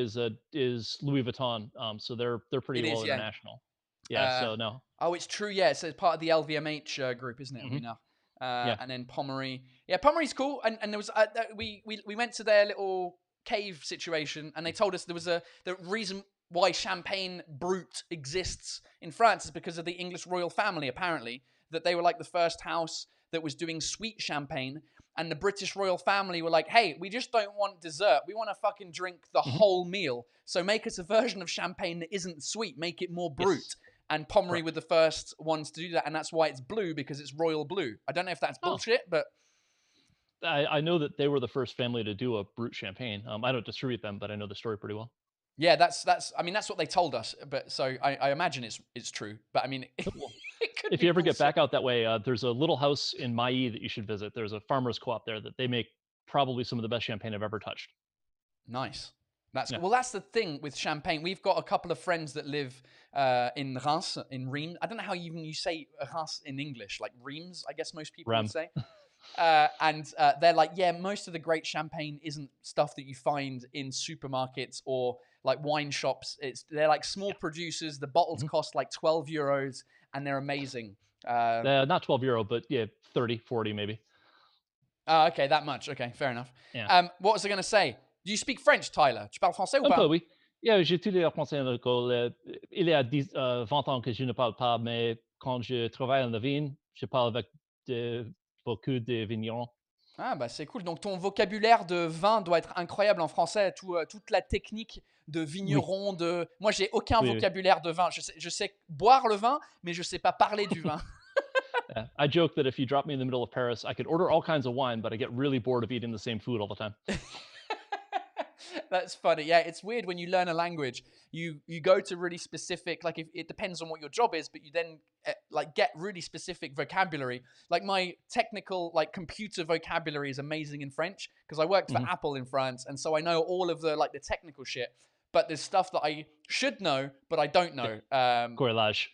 is Louis Vuitton. So they're pretty international. Yeah. So no. Oh, it's true. Yeah, so it's part of the LVMH group, isn't it? Ruinart. And then Pommery. Yeah, Pommery's cool. And there was we went to their little cave situation, and they told us the reason why Champagne Brut exists in France is because of the English royal family. Apparently, that they were like the first house that was doing sweet champagne, and the British royal family were like, "Hey, we just don't want dessert. We want to fucking drink the whole meal. So make us a version of champagne that isn't sweet. Make it more brut." Yes. And Pommery were the first ones to do that, and that's why it's blue, because it's royal blue. I don't know if that's bullshit, but I know that they were the first family to do a brut champagne. I don't distribute them, but I know the story pretty well. Yeah, that's what they told us. But so I imagine it's true. But I mean, if you ever get back out that way, there's a little house in Mailly that you should visit. There's a farmer's co-op there that they make probably some of the best champagne I've ever touched. Nice. Well, that's the thing with champagne. We've got a couple of friends that live in Reims, in Reims. I don't know how you say Reims in English, like Reims, I guess most people would say. And they're like, yeah, most of the great champagne isn't stuff that you find in supermarkets or like wine shops. They're like small producers. The bottles cost like 12 euros and they're amazing. Not 12 euro, but yeah, 30, 40 maybe. Okay, that much. Okay, fair enough. Yeah. What was I going to say? Do you speak French, Tyler? Tu parles français ou pas? Un peu, oui. Yeah, j'ai étudié le français à l'école. Il y a 20 ans que je ne parle pas, mais quand je travaille en la vigne, je parle avec beaucoup de vignerons. Ah, bah c'est cool. Donc ton vocabulaire de vin doit être incroyable en français. Toute la technique de vigneron, Moi, j'ai aucun vocabulaire de vin. Je sais boire le vin, mais je sais pas parler du vin. Yeah. I joke that if you drop me in the middle of Paris, I could order all kinds of wine, but I get really bored of eating the same food all the time. That's funny. Yeah, it's weird when you learn a language. You go to really specific, like if it depends on what your job is, but you then like get really specific vocabulary. Like my technical, like computer vocabulary is amazing in French because I worked for Apple in France, and so I know all of the technical shit. But there's stuff that I should know, but I don't know. Carrelage.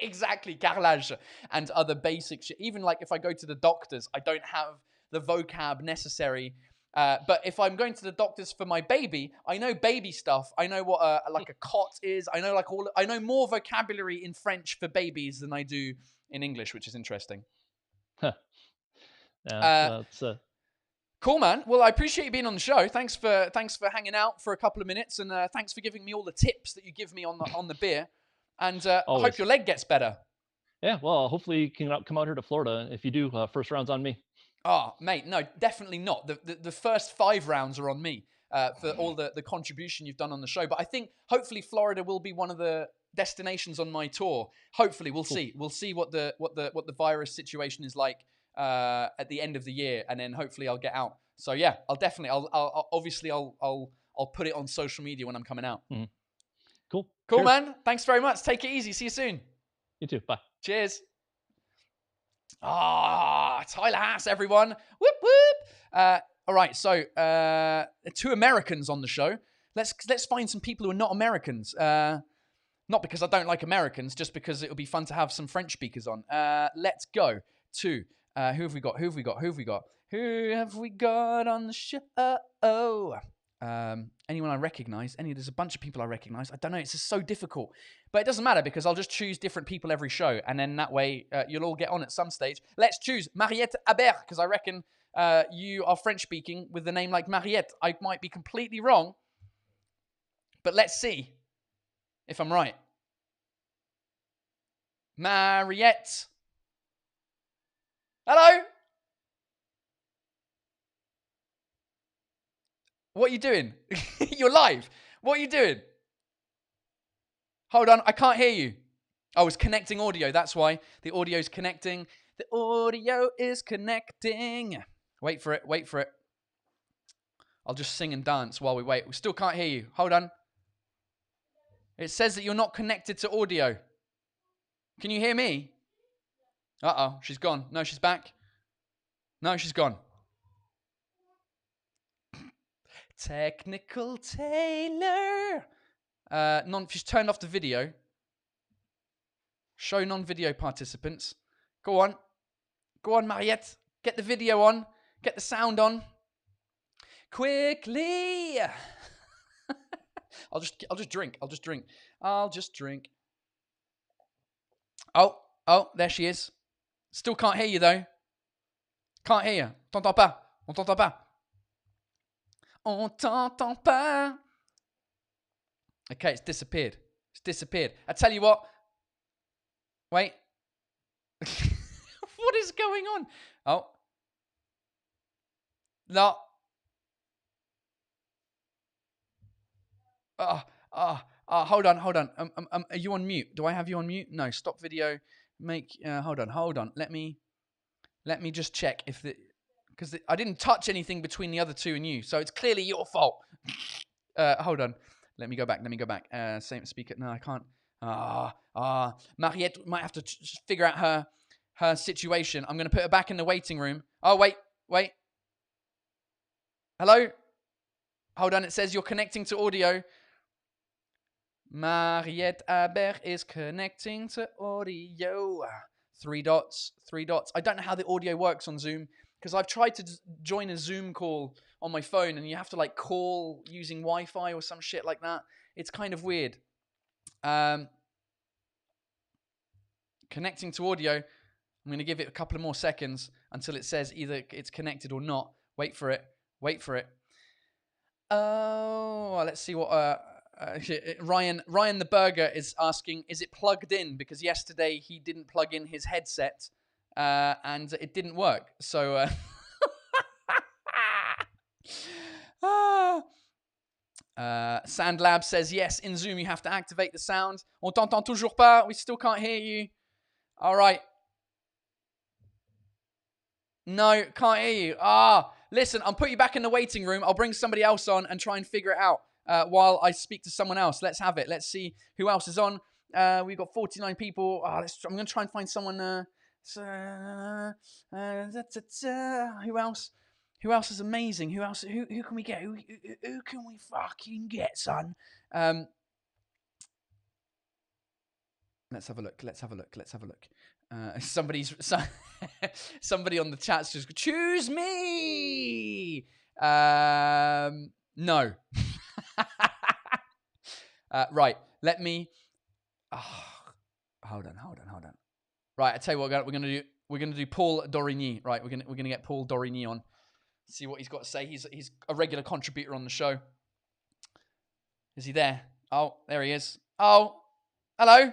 Exactly, carrelage and other basic shit. Even like if I go to the doctors, I don't have the vocab necessary. But if I'm going to the doctors for my baby, I know baby stuff. I know what like a cot is. I know more vocabulary in French for babies than I do in English, which is interesting. Cool, man. Well, I appreciate you being on the show. Thanks for hanging out for a couple of minutes, and thanks for giving me all the tips that you give me on the beer. And I hope your leg gets better. Yeah, well, hopefully you can come out here to Florida. If you do, first round's on me. Oh, mate, no, definitely not. The first 5 rounds are on me for all the contribution you've done on the show. But I think hopefully Florida will be one of the destinations on my tour. Hopefully, we'll see. We'll see what the virus situation is like at the end of the year, and then hopefully I'll get out. So yeah, I'll obviously put it on social media when I'm coming out. Mm-hmm. Cool, Cheers. Man. Thanks very much. Take it easy. See you soon. You too. Bye. Cheers. Tyler Haas, everyone. Whoop, whoop. All right, so 2 Americans on the show. Let's find some people who are not Americans. Not because I don't like Americans, just because it'll be fun to have some French speakers on. Let's go to, who have we got on the show? Anyone I recognize? There's a bunch of people I recognize. I don't know. It's just so difficult. But it doesn't matter because I'll just choose different people every show. And then that way you'll all get on at some stage. Let's choose Mariette Habert because I reckon you are French speaking with the name like Mariette. I might be completely wrong. But let's see if I'm right. Mariette. Hello? What are you doing? You're live. What are you doing? Hold on, I can't hear you. Oh, it's connecting audio. That's why. The audio's connecting. The audio is connecting. Wait for it. Wait for it. I'll just sing and dance while we wait. We still can't hear you. Hold on. It says that you're not connected to audio. Can you hear me? Uh-oh, she's gone. No, she's back. No, she's gone. Technical Taylor. She's turned off the video. Show non-video participants. Go on. Go on, Mariette. Get the video on. Get the sound on. Quickly. I'll just drink. I'll just drink. Oh, there she is. Still can't hear you though. Can't hear you. T'entends pas. On t'entend pas. On t'entend pas. Okay, it's disappeared. I tell you what. Wait. What is going on? Oh. No. Hold on. Are you on mute? Do I have you on mute? No, stop video. Hold on. Let me just check if because I didn't touch anything between the other two and you, so it's clearly your fault. Hold on. Let me go back. Same speaker. No, I can't. Mariette might have to figure out her situation. I'm going to put her back in the waiting room. Oh, wait. Hello? Hold on. It says you're connecting to audio. Mariette Aber is connecting to audio. 3 dots. I don't know how the audio works on Zoom because I've tried to join a Zoom call on my phone and you have to like call using Wi-Fi or some shit like that. It's kind of weird. Connecting to audio. I'm going to give it a couple of more seconds until it says either it's connected or not. Wait for it. Oh, let's see what Ryan the Burger is asking, is it plugged in? Because yesterday he didn't plug in his headset and it didn't work. So Sandlab says yes, in Zoom you have to activate the sound. On t'entend toujours pas. We still can't hear you. All right. No, can't hear you. Listen, I'll put you back in the waiting room. I'll bring somebody else on and try and figure it out while I speak to someone else. Let's have it. Let's see who else is on. We've got 49 people. I'm going to try and find someone. Who else? Who else is amazing? Who else? Who can we get? Who can we fucking get, son? Let's have a look. Somebody on the chat says, choose me. No. Right. Let me. Hold on. Right. I tell you what we're gonna do. We're gonna do Paul Dorigny. Right. We're gonna get Paul Dorigny on. See what he's got to say. He's a regular contributor on the show. Is he there? Oh, there he is. Oh, hello.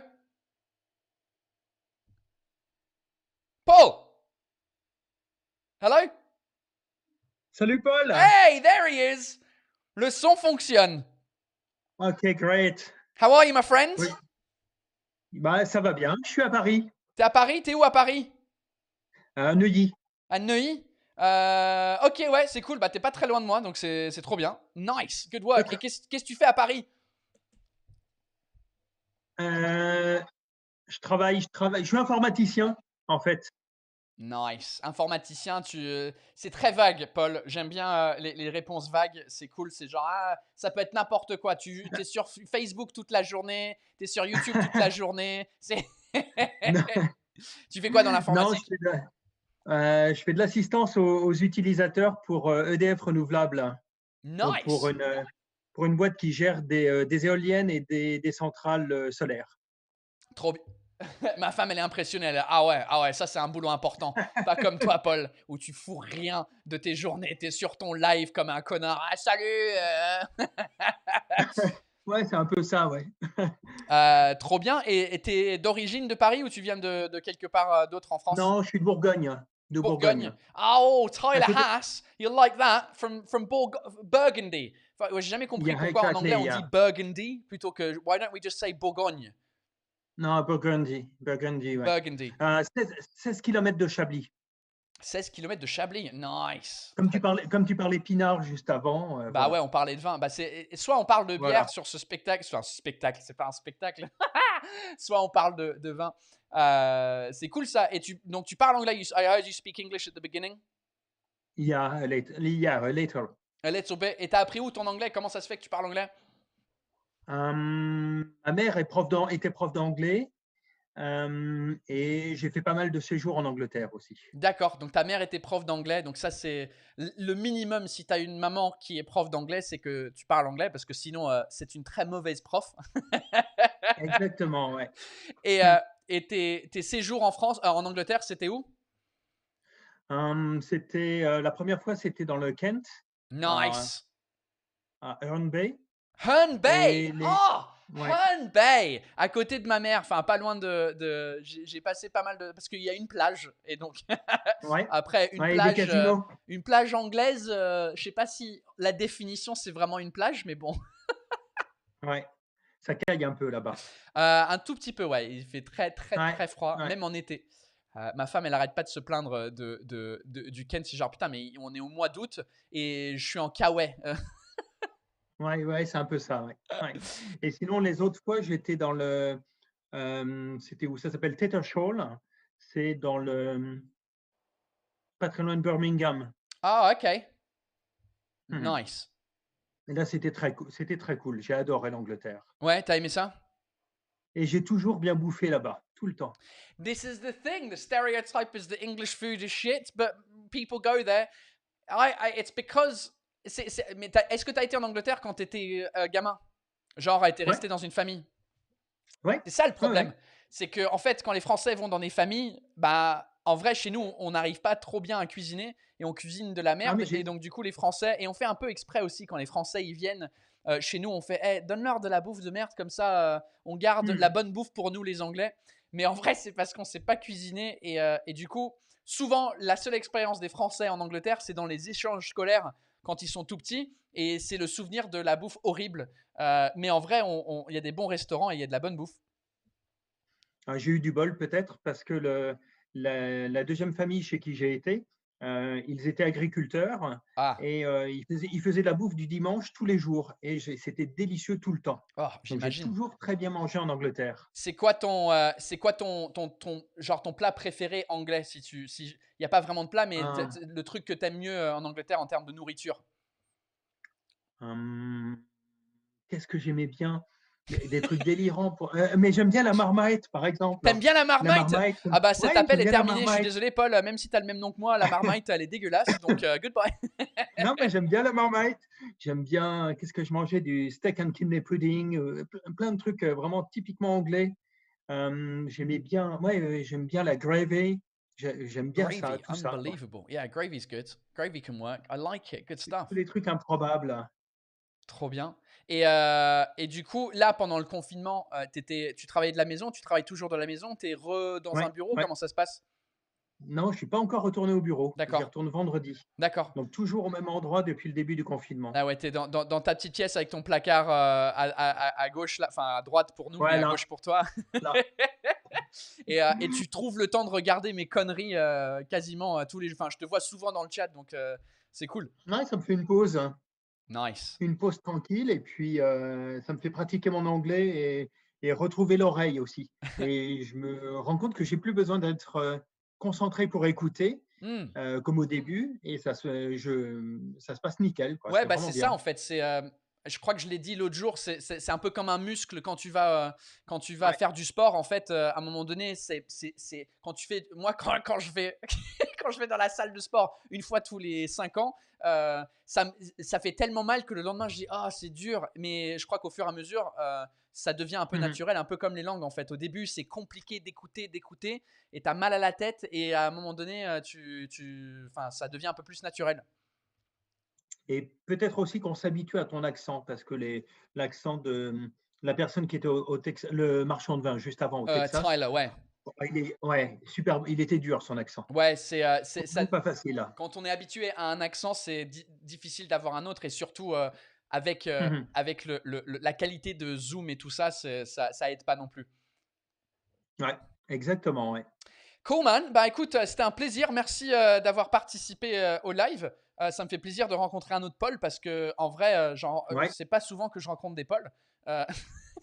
Paul! Hello? Salut, Paul! Hey, there he is! Le son fonctionne. Okay, great. How are you, my friend? Oui. Bah, ça va bien. Je suis à Paris. T'es à Paris? T'es où à Paris? À Neuilly. À Neuilly? Ok, ouais, c'est cool. Bah, t'es pas très loin de moi, donc c'est trop bien. Nice, good work. Okay. Et qu'est-ce que tu fais à Paris? Je travaille. Je suis informaticien, en fait. Nice. Informaticien, c'est très vague, Paul. J'aime bien les réponses vagues. C'est cool. C'est genre, ça peut être n'importe quoi. Tu es sur Facebook toute la journée. Tu es sur YouTube toute la journée. Tu fais quoi dans l'informatique? Non, je fais de l'assistance aux utilisateurs pour EDF Renouvelables. Nice. Donc pour une boîte qui gère des éoliennes et des centrales solaires. Trop bien. Ma femme, elle est impressionnée. Elle est, ah ouais, ça c'est un boulot important. Pas comme toi, Paul, où tu fous rien de tes journées. T'es sur ton live comme un connard. Ah, salut. Ouais, c'est un peu ça, ouais. Trop bien. Et t'es d'origine de Paris ou tu viens de quelque part d'autre en France? Non, je suis de Bourgogne. Bourgogne. Oh, Tyler Haas, you like that from Burgundy. Enfin, j'ai jamais compris pourquoi en anglais on dit Burgundy plutôt que. Why don't we just say Bourgogne? Non, Burgundy, ouais. Burgundy. 16 km de Chablis. 16 km de Chablis, nice. Comme tu parlais Pinard juste avant. Bah Voilà. ouais, on parlait de vin. Bah soit on parle de bière Voilà. sur ce spectacle, enfin ce spectacle, c'est pas un spectacle. Soit on parle de vin. C'est cool ça. Et donc tu parles anglais. I heard you speak English at the beginning. Yeah, a little. A little bit. Et t'as appris où ton anglais? Comment ça se fait que tu parles anglais? Ma mère était prof d'anglais et j'ai fait pas mal de séjours en Angleterre aussi. D'accord, donc ta mère était prof d'anglais, donc ça c'est le minimum si tu as une maman qui est prof d'anglais, c'est que tu parles anglais parce que sinon c'est une très mauvaise prof. Exactement, ouais. Et tes séjours en France, en Angleterre, c'était où? C'était la première fois, c'était dans le Kent, Nice. à Herne Bay. Herne Bay. Et Oh, ouais. Herne Bay, à côté de ma mère, enfin pas loin j'ai passé pas mal de parce qu'il y a une plage et donc Ouais. après Ouais, et des casinos. une plage anglaise, je sais pas si la définition c'est vraiment une plage, mais bon. Ouais, ça caille un peu là-bas. Un tout petit peu, ouais. Il fait très, très, Ouais, très froid, ouais. même en été. Ma femme, elle arrête pas de se plaindre du Kent. C'est genre, putain, mais on est au mois d'août et je suis en Kawaii. Ouais, c'est un peu ça, ouais. Ouais. Et sinon, les autres fois, j'étais dans le. C'était où? Ça s'appelle Tattershall. C'est dans le. Pas très loin de Birmingham. Ah, ok. Mhm. Nice. Et là, c'était très cool. J'ai adoré l'Angleterre. Ouais, t'as aimé ça? Et j'ai toujours bien bouffé là-bas, tout le temps. This is the thing. The stereotype is the English food is shit, but people go there. It's because. Mais est-ce que t'as été en Angleterre quand t'étais gamin? Genre, t'es Ouais. resté dans une famille? Ouais. C'est ça le problème. Ouais. C'est que en fait, quand les Français vont dans des familles, bah en vrai, chez nous, on n'arrive pas trop bien à cuisiner et on cuisine de la merde. mais Et donc, du coup, les Français, et on fait un peu exprès aussi quand les Français ils viennent chez nous, on fait hey, donne-leur de la bouffe de merde, comme ça on garde la bonne bouffe pour nous, les Anglais. Mais en vrai, c'est parce qu'on ne sait pas cuisiner. Et du coup, souvent, la seule expérience des Français en Angleterre, c'est dans les échanges scolaires quand ils sont tout petits. Et c'est le souvenir de la bouffe horrible. Mais en vrai, il y a des bons restaurants et il y a de la bonne bouffe. J'ai eu du bol peut-être parce que la deuxième famille chez qui j'ai été, ils étaient agriculteurs et ils faisaient de la bouffe du dimanche tous les jours et c'était délicieux tout le temps. Oh, Donc j'ai j'imagine. toujours très bien mangé en Angleterre. C'est quoi ton plat préféré anglais il y a pas vraiment de plat, mais le truc que t'aimes mieux en Angleterre en termes de nourriture? Qu'est-ce que j'aimais bien? Des trucs délirants mais j'aime bien la marmite, par exemple. T'aimes bien la marmite? Ah bah cet Ouais, appel j'aime est bien la terminé, je suis marmite. désolé Paul, même si t'as le même nom que moi, la marmite elle est dégueulasse, donc goodbye. Non, mais j'aime bien la marmite. J'aime bien, qu'est-ce que je mangeais? Du steak and kidney pudding, plein de trucs vraiment typiquement anglais. J'aimais bien, j'aime bien la gravy. J'aime bien ça, Gravy, tout ça. unbelievable. Yeah, gravy's good. Gravy can work. I like it. Good stuff. Tous les trucs improbables. Trop bien. Et du coup, là, pendant le confinement, tu travaillais de la maison, tu travailles toujours de la maison, tu es dans Ouais, un bureau, ouais. comment ça se passe? Non, je ne suis pas encore retourné au bureau. D'accord. J'y retourne vendredi. D'accord. Donc toujours au même endroit depuis le début du confinement. Ah ouais, t'es dans ta petite pièce avec ton placard à gauche, enfin à droite pour nous, mais à Là. gauche pour toi. Là. Et tu trouves le temps de regarder mes conneries quasiment tous les... Enfin, je te vois souvent dans le chat, donc c'est cool. Ouais, ça me fait une pause. Nice. Une pause tranquille et puis ça me fait pratiquer mon anglais et retrouver l'oreille aussi. Et je me rends compte que j'ai plus besoin d'être concentré pour écouter comme au début et ça se passe nickel, quoi. Ouais, bah c'est bien. ça en fait. Je crois que je l'ai dit l'autre jour, c'est un peu comme un muscle quand tu vas faire du sport. En fait, à un moment donné, c'est quand tu fais. Moi, quand je vais quand je vais dans la salle de sport une fois tous les 5 ans, ça fait tellement mal que le lendemain, je dis ah c'est dur. Mais je crois qu'au fur et à mesure, ça devient un peu naturel, un peu comme les langues en fait. Au début, c'est compliqué d'écouter, et t'as mal à la tête. Et à un moment donné, ça devient un peu plus naturel. Et peut-être aussi qu'on s'habitue à ton accent parce que l'accent de la personne qui était au Texas, le marchand de vin juste avant au Texas. Tyler, ouais. Super. Il était dur son accent. Ouais, c'est pas facile là. Quand on est habitué à un accent, c'est difficile d'avoir un autre et surtout avec la qualité de zoom et tout ça, ça aide pas non plus. Ouais, exactement, ouais. Cool, man. Bah écoute, c'était un plaisir. Merci d'avoir participé au live. Ça me fait plaisir de rencontrer un autre Paul parce que en vrai, c'est pas souvent que je rencontre des Pauls.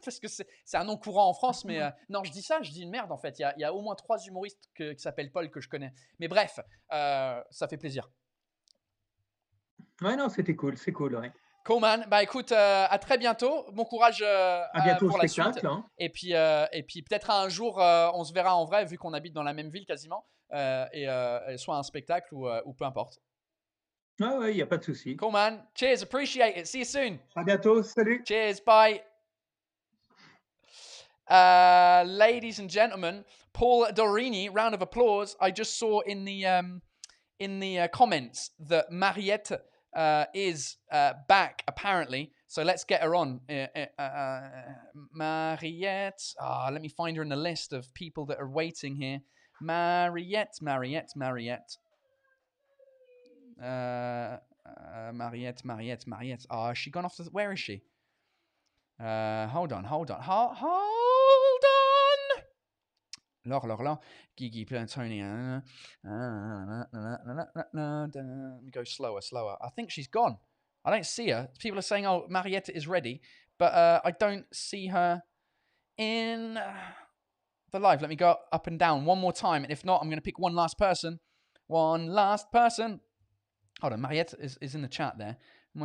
Parce que c'est un nom courant en France, mais non, je dis une merde en fait. Il y a au moins 3 humoristes qui s'appellent Paul que je connais. Mais bref, ça fait plaisir. Ouais, non, c'était cool, c'est cool, ouais. Cool, man. Bah écoute, à très bientôt. Bon courage À bientôt pour au la spectacle. suite. Hein. Et puis peut-être un jour, on se verra en vrai, vu qu'on habite dans la même ville quasiment. Et soit un spectacle ou peu importe. Ouais, il n'y a pas de souci. Cool, man. Cheers. Appreciate it. See you soon. À bientôt. Salut. Cheers. Bye. Ladies and gentlemen, Paul Dorini, round of applause. I just saw in the comments that Mariette is back apparently. So let's get her on. Mariette. Let me find her in the list of people that are waiting here. Mariette. Mariette. Has she gone off to... Where is she? Hold on. Laure. Gigi, Tony. Let me go slower. I think she's gone. I don't see her. People are saying, oh, Marietta is ready. But I don't see her in the live. Let me go up and down one more time. And if not, I'm going to pick one last person. Hold on, Mariette is in the chat there. We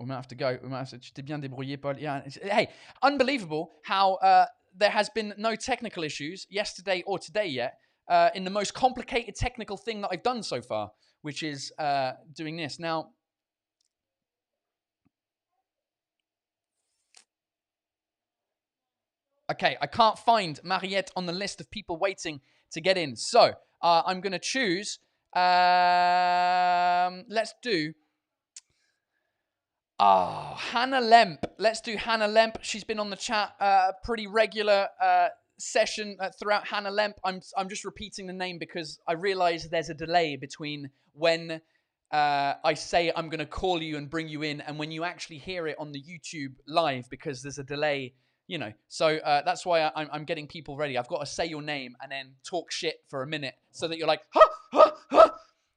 might have to go. Tu t'es bien débrouillé, Paul. Yeah. Hey, unbelievable how there has been no technical issues yesterday or today yet in the most complicated technical thing that I've done so far, which is doing this. Now, okay, I can't find Mariette on the list of people waiting to get in. So, I'm going to choose... let's do... Hannah Lemp. Let's do Hannah Lemp. She's been on the chat pretty regular session throughout. Hannah Lemp. I'm just repeating the name because I realize there's a delay between when I say I'm going to call you and bring you in and when you actually hear it on the YouTube live because there's a delay, you know. So that's why I'm getting people ready. I've got to say your name and then talk shit for a minute so that you're like, ha.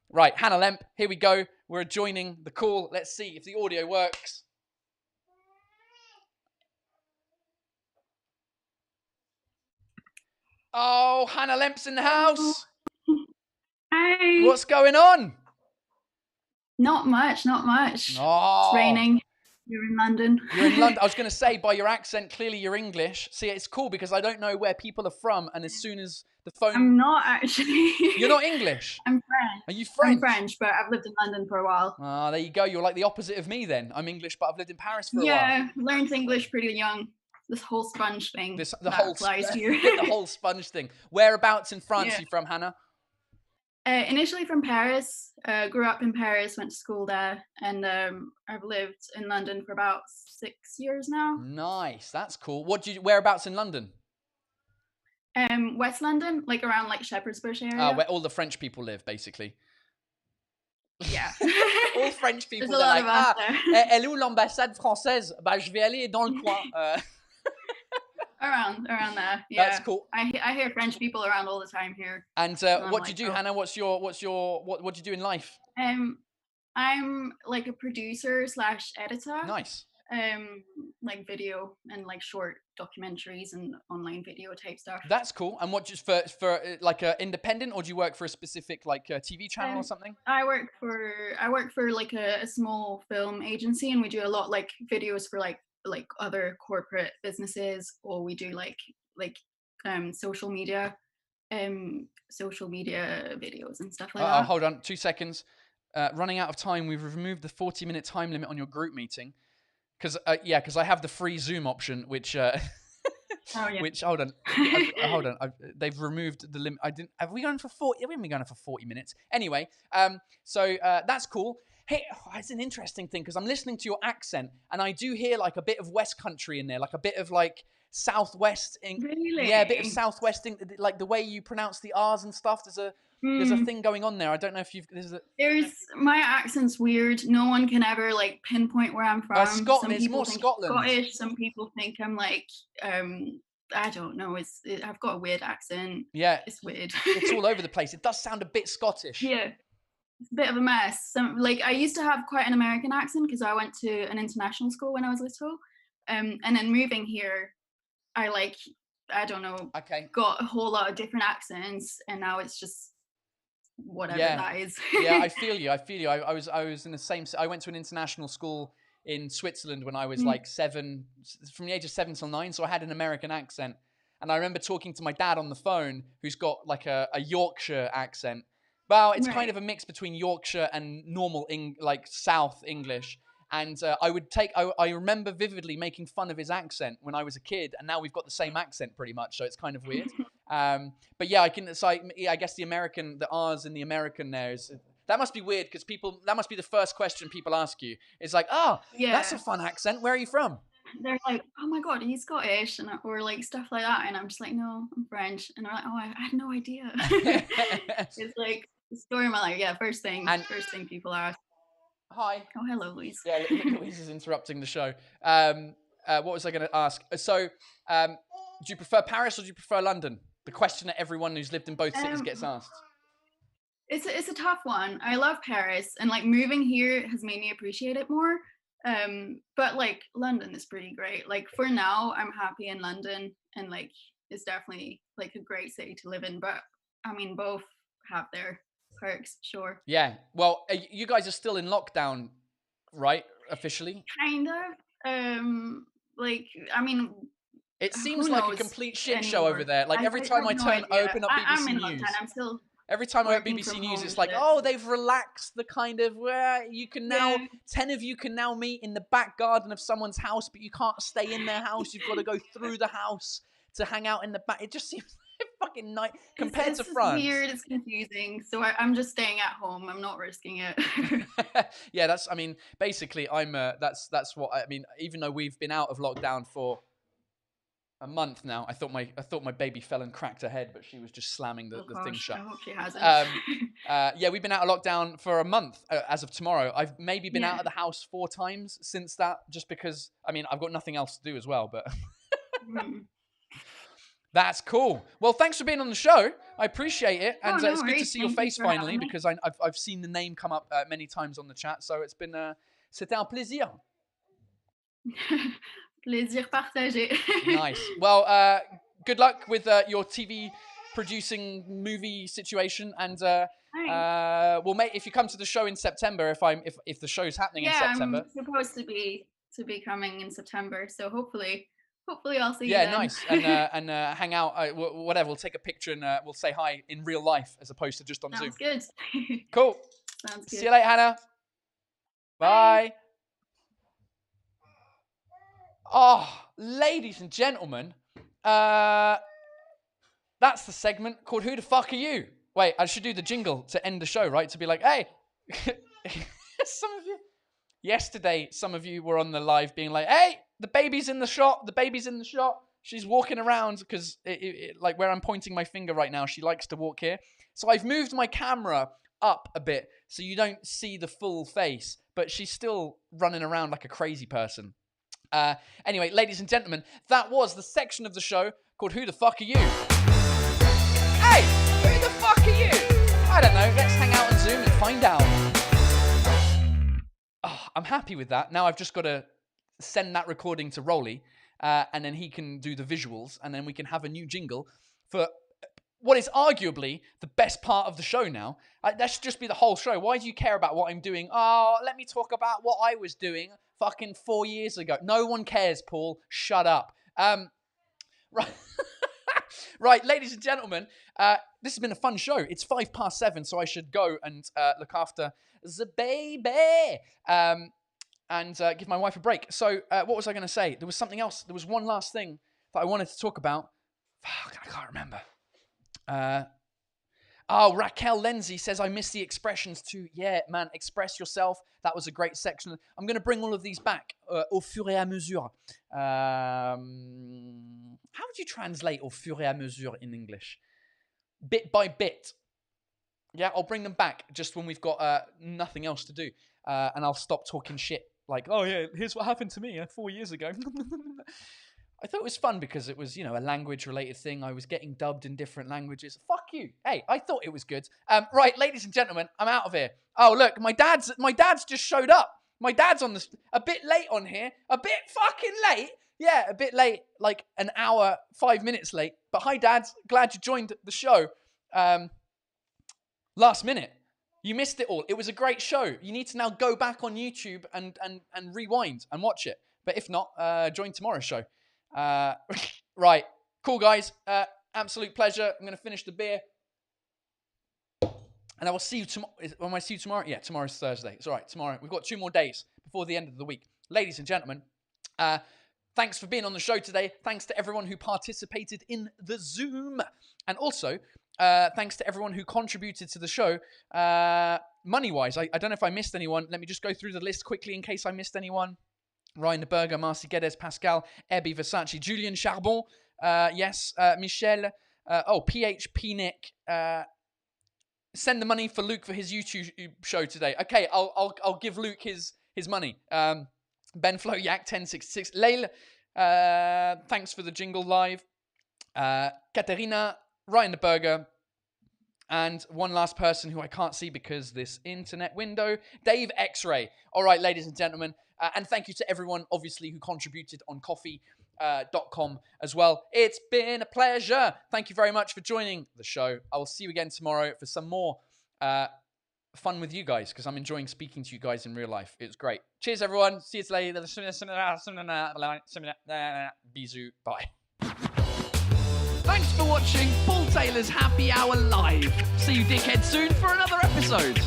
Right, Hannah Lemp, here we go. We're joining the call. Let's see if the audio works. Oh, Hannah Lemp's in the house. Hi. What's going on? Not much. Oh. It's raining. You're in London. You're in London. I was going to say, by your accent, clearly you're English. See, it's cool because I don't know where people are from, and as soon as the phone... I'm not actually. You're not English? I'm French. Are you French? I'm French, but I've lived in London for a while. There you go. You're like the opposite of me then. I'm English, but I've lived in Paris for a while. Yeah, learned English pretty young. This whole sponge thing The whole applies to you. the whole sponge thing. Whereabouts in France are you from, Hannah? Initially from Paris. Grew up in Paris, went to school there, and I've lived in London for about 6 years now. Nice, that's cool. Whereabouts in London? West London, like around like Shepherd's Bush area. Where all the French people live, basically. Yeah. All French people. There's a lot of us there. Elle est où l'ambassade française? Bah, je vais aller dans le coin. Around there. Yeah. That's cool. I hear French people around all the time here. And what do you do, Hannah? What do you do in life? I'm like a producer / editor. Nice. Like video and like short documentaries and online video type stuff. That's cool. And what just for like independent, or do you work for a specific like TV channel or something? I work for like a small film agency, and we do a lot like videos for like other corporate businesses, or we do like social media videos and stuff like that. Hold on 2 seconds. Running out of time. We've removed the 40-minute time limit on your group meeting. Because I have the free Zoom option, which which hold on, they've removed the limit. Have we gone for 40? We haven't been going for 40 minutes. Anyway, so that's cool. Hey, it's an interesting thing because I'm listening to your accent and I do hear like a bit of West Country in there, like a bit of like Southwest. Really? Yeah, a bit of Southwest, like the way you pronounce the R's and stuff. There's a thing going on there. I don't know if my accent's weird. No one can ever like pinpoint where I'm from. Scotland. It's more Scotland. Scottish. Some people think I'm like I don't know. I've got a weird accent. Yeah. It's weird. It's all over the place. It does sound a bit Scottish. Yeah. It's a bit of a mess. Like I used to have quite an American accent because I went to an international school when I was little. And then moving here, I don't know, got a whole lot of different accents, and now it's just whatever that is. Yeah, I feel you. I was in the same. I went to an international school in Switzerland when I was like 7, from the age of 7 till 9. So I had an American accent, and I remember talking to my dad on the phone, who's got like a Yorkshire accent. Well, it's kind of a mix between Yorkshire and normal like South English. And I remember vividly making fun of his accent when I was a kid, and now we've got the same accent pretty much, so it's kind of weird. But yeah, I guess the R's in the American there that must be weird because that must be the first question people ask you. It's like, that's a fun accent. Where are you from? They're like, oh my God, are you Scottish? Or like stuff like that. And I'm just like, no, I'm French. And they're like, oh, I had no idea. It's like the story of my life. Yeah, first thing people ask. Hi. Oh, hello, Louise. Yeah, Louise is interrupting the show. What was I going to ask? So, do you prefer Paris or do you prefer London? The question that everyone who's lived in both cities gets asked. It's a tough one. I love Paris, and like moving here has made me appreciate it more. But like London is pretty great. Like for now, I'm happy in London, and like it's definitely like a great city to live in. But I mean, both have their perks, sure. Yeah. Well, you guys are still in lockdown, right? Officially? Kind of. Like, I mean, it seems like a complete shit show over there. Like every time I open up BBC I'm in News. Lockdown. I'm still every time I open BBC News, it's like, oh, they've relaxed the kind of where you can now 10 of you can now meet in the back garden of someone's house, but you can't stay in their house. You've got to go through the house to hang out in the back. It just seems fucking night compared to France. It's weird, it's confusing. So I'm just staying at home. I'm not risking it. Yeah, basically that's what I mean. Even though we've been out of lockdown for a month now, I thought my baby fell and cracked her head, but she was just slamming the thing shut. I hope she hasn't. Yeah, we've been out of lockdown for a month as of tomorrow. I've maybe been out of the house 4 times since that, just because I've got nothing else to do as well, but That's cool. Well, thanks for being on the show. I appreciate it. And it's good to see your face finally, because I've seen the name come up many times on the chat. So it's been, c'était un plaisir. Plaisir partagé. Nice. Well, good luck with your TV producing movie situation. And if you come to the show in September, if the show's happening in September. I'm supposed to be coming in September. So hopefully I'll see you then. Yeah, nice. And hang out, whatever. We'll take a picture and we'll say hi in real life as opposed to just on Zoom. Sounds good. Cool. Sounds good. See you later, Hannah. Bye. Oh, ladies and gentlemen, that's the segment called Who the Fuck Are You? Wait, I should do the jingle to end the show, right? To be like, hey, yesterday, some of you were on the live being like, hey, the baby's in the shot. She's walking around because like where I'm pointing my finger right now, she likes to walk here. So I've moved my camera up a bit so you don't see the full face, but she's still running around like a crazy person. Anyway, ladies and gentlemen, that was the section of the show called Who the Fuck Are You? Hey, who the fuck are you? I don't know. Let's hang out on Zoom and find out. Oh, I'm happy with that. Now I've just got to send that recording to Rolly, and then he can do the visuals, and then we can have a new jingle for what is arguably the best part of the show now. That should just be the whole show. Why do you care about what I'm doing? Oh, let me talk about what I was doing fucking 4 years ago. No one cares, Paul. Shut up. Right. Right, ladies and gentlemen, this has been a fun show. It's 7:05, so I should go and look after the baby and give my wife a break. So what was I going to say? There was something else. There was one last thing that I wanted to talk about. Fuck, I can't remember. Raquel Lenzi says, I miss the expressions too. Yeah, man, express yourself. That was a great section. I'm going to bring all of these back au fur et à mesure. How would you translate au fur et à mesure in English? Bit by bit. Yeah, I'll bring them back just when we've got nothing else to do. And I'll stop talking shit. Like, oh yeah, here's what happened to me 4 years ago. I thought it was fun because it was, a language-related thing. I was getting dubbed in different languages. Fuck you. Hey, I thought it was good. Right, ladies and gentlemen, I'm out of here. Oh, look, my dad's just showed up. My dad's on a bit late on here. A bit fucking late. Yeah, a bit late, like an hour, 5 minutes late. But hi, Dad. Glad you joined the show. Last minute. You missed it all. It was a great show. You need to now go back on YouTube and rewind and watch it. But if not, join tomorrow's show. Right. Cool, guys. Absolute pleasure. I'm going to finish the beer. And I will see you tomorrow. When I see you tomorrow? Yeah, tomorrow's Thursday. It's all right. Tomorrow. We've got 2 more days before the end of the week. Ladies and gentlemen, thanks for being on the show today. Thanks to everyone who participated in the Zoom. And also, thanks to everyone who contributed to the show. Money-wise, I don't know if I missed anyone. Let me just go through the list quickly in case I missed anyone. Ryan de Berger, Marcy Guedes, Pascal, Ebby Versace, Julian Charbon, yes, Michel, PHP Nick, send the money for Luke for his YouTube show today. Okay, I'll give Luke his money. Ben Fleau, Yak 1066, Leil, thanks for the jingle live. Katerina, Ryan de Berger, and one last person who I can't see because this internet window, Dave X-Ray. All right, ladies and gentlemen, and thank you to everyone, obviously, who contributed on coffee.com as well. It's been a pleasure. Thank you very much for joining the show. I will see you again tomorrow for some more fun with you guys, because I'm enjoying speaking to you guys in real life. It was great. Cheers, everyone. See you later. Bisous. Bye. Thanks for watching Paul Taylor's Happy Hour Live. See you dickheads soon for another episode.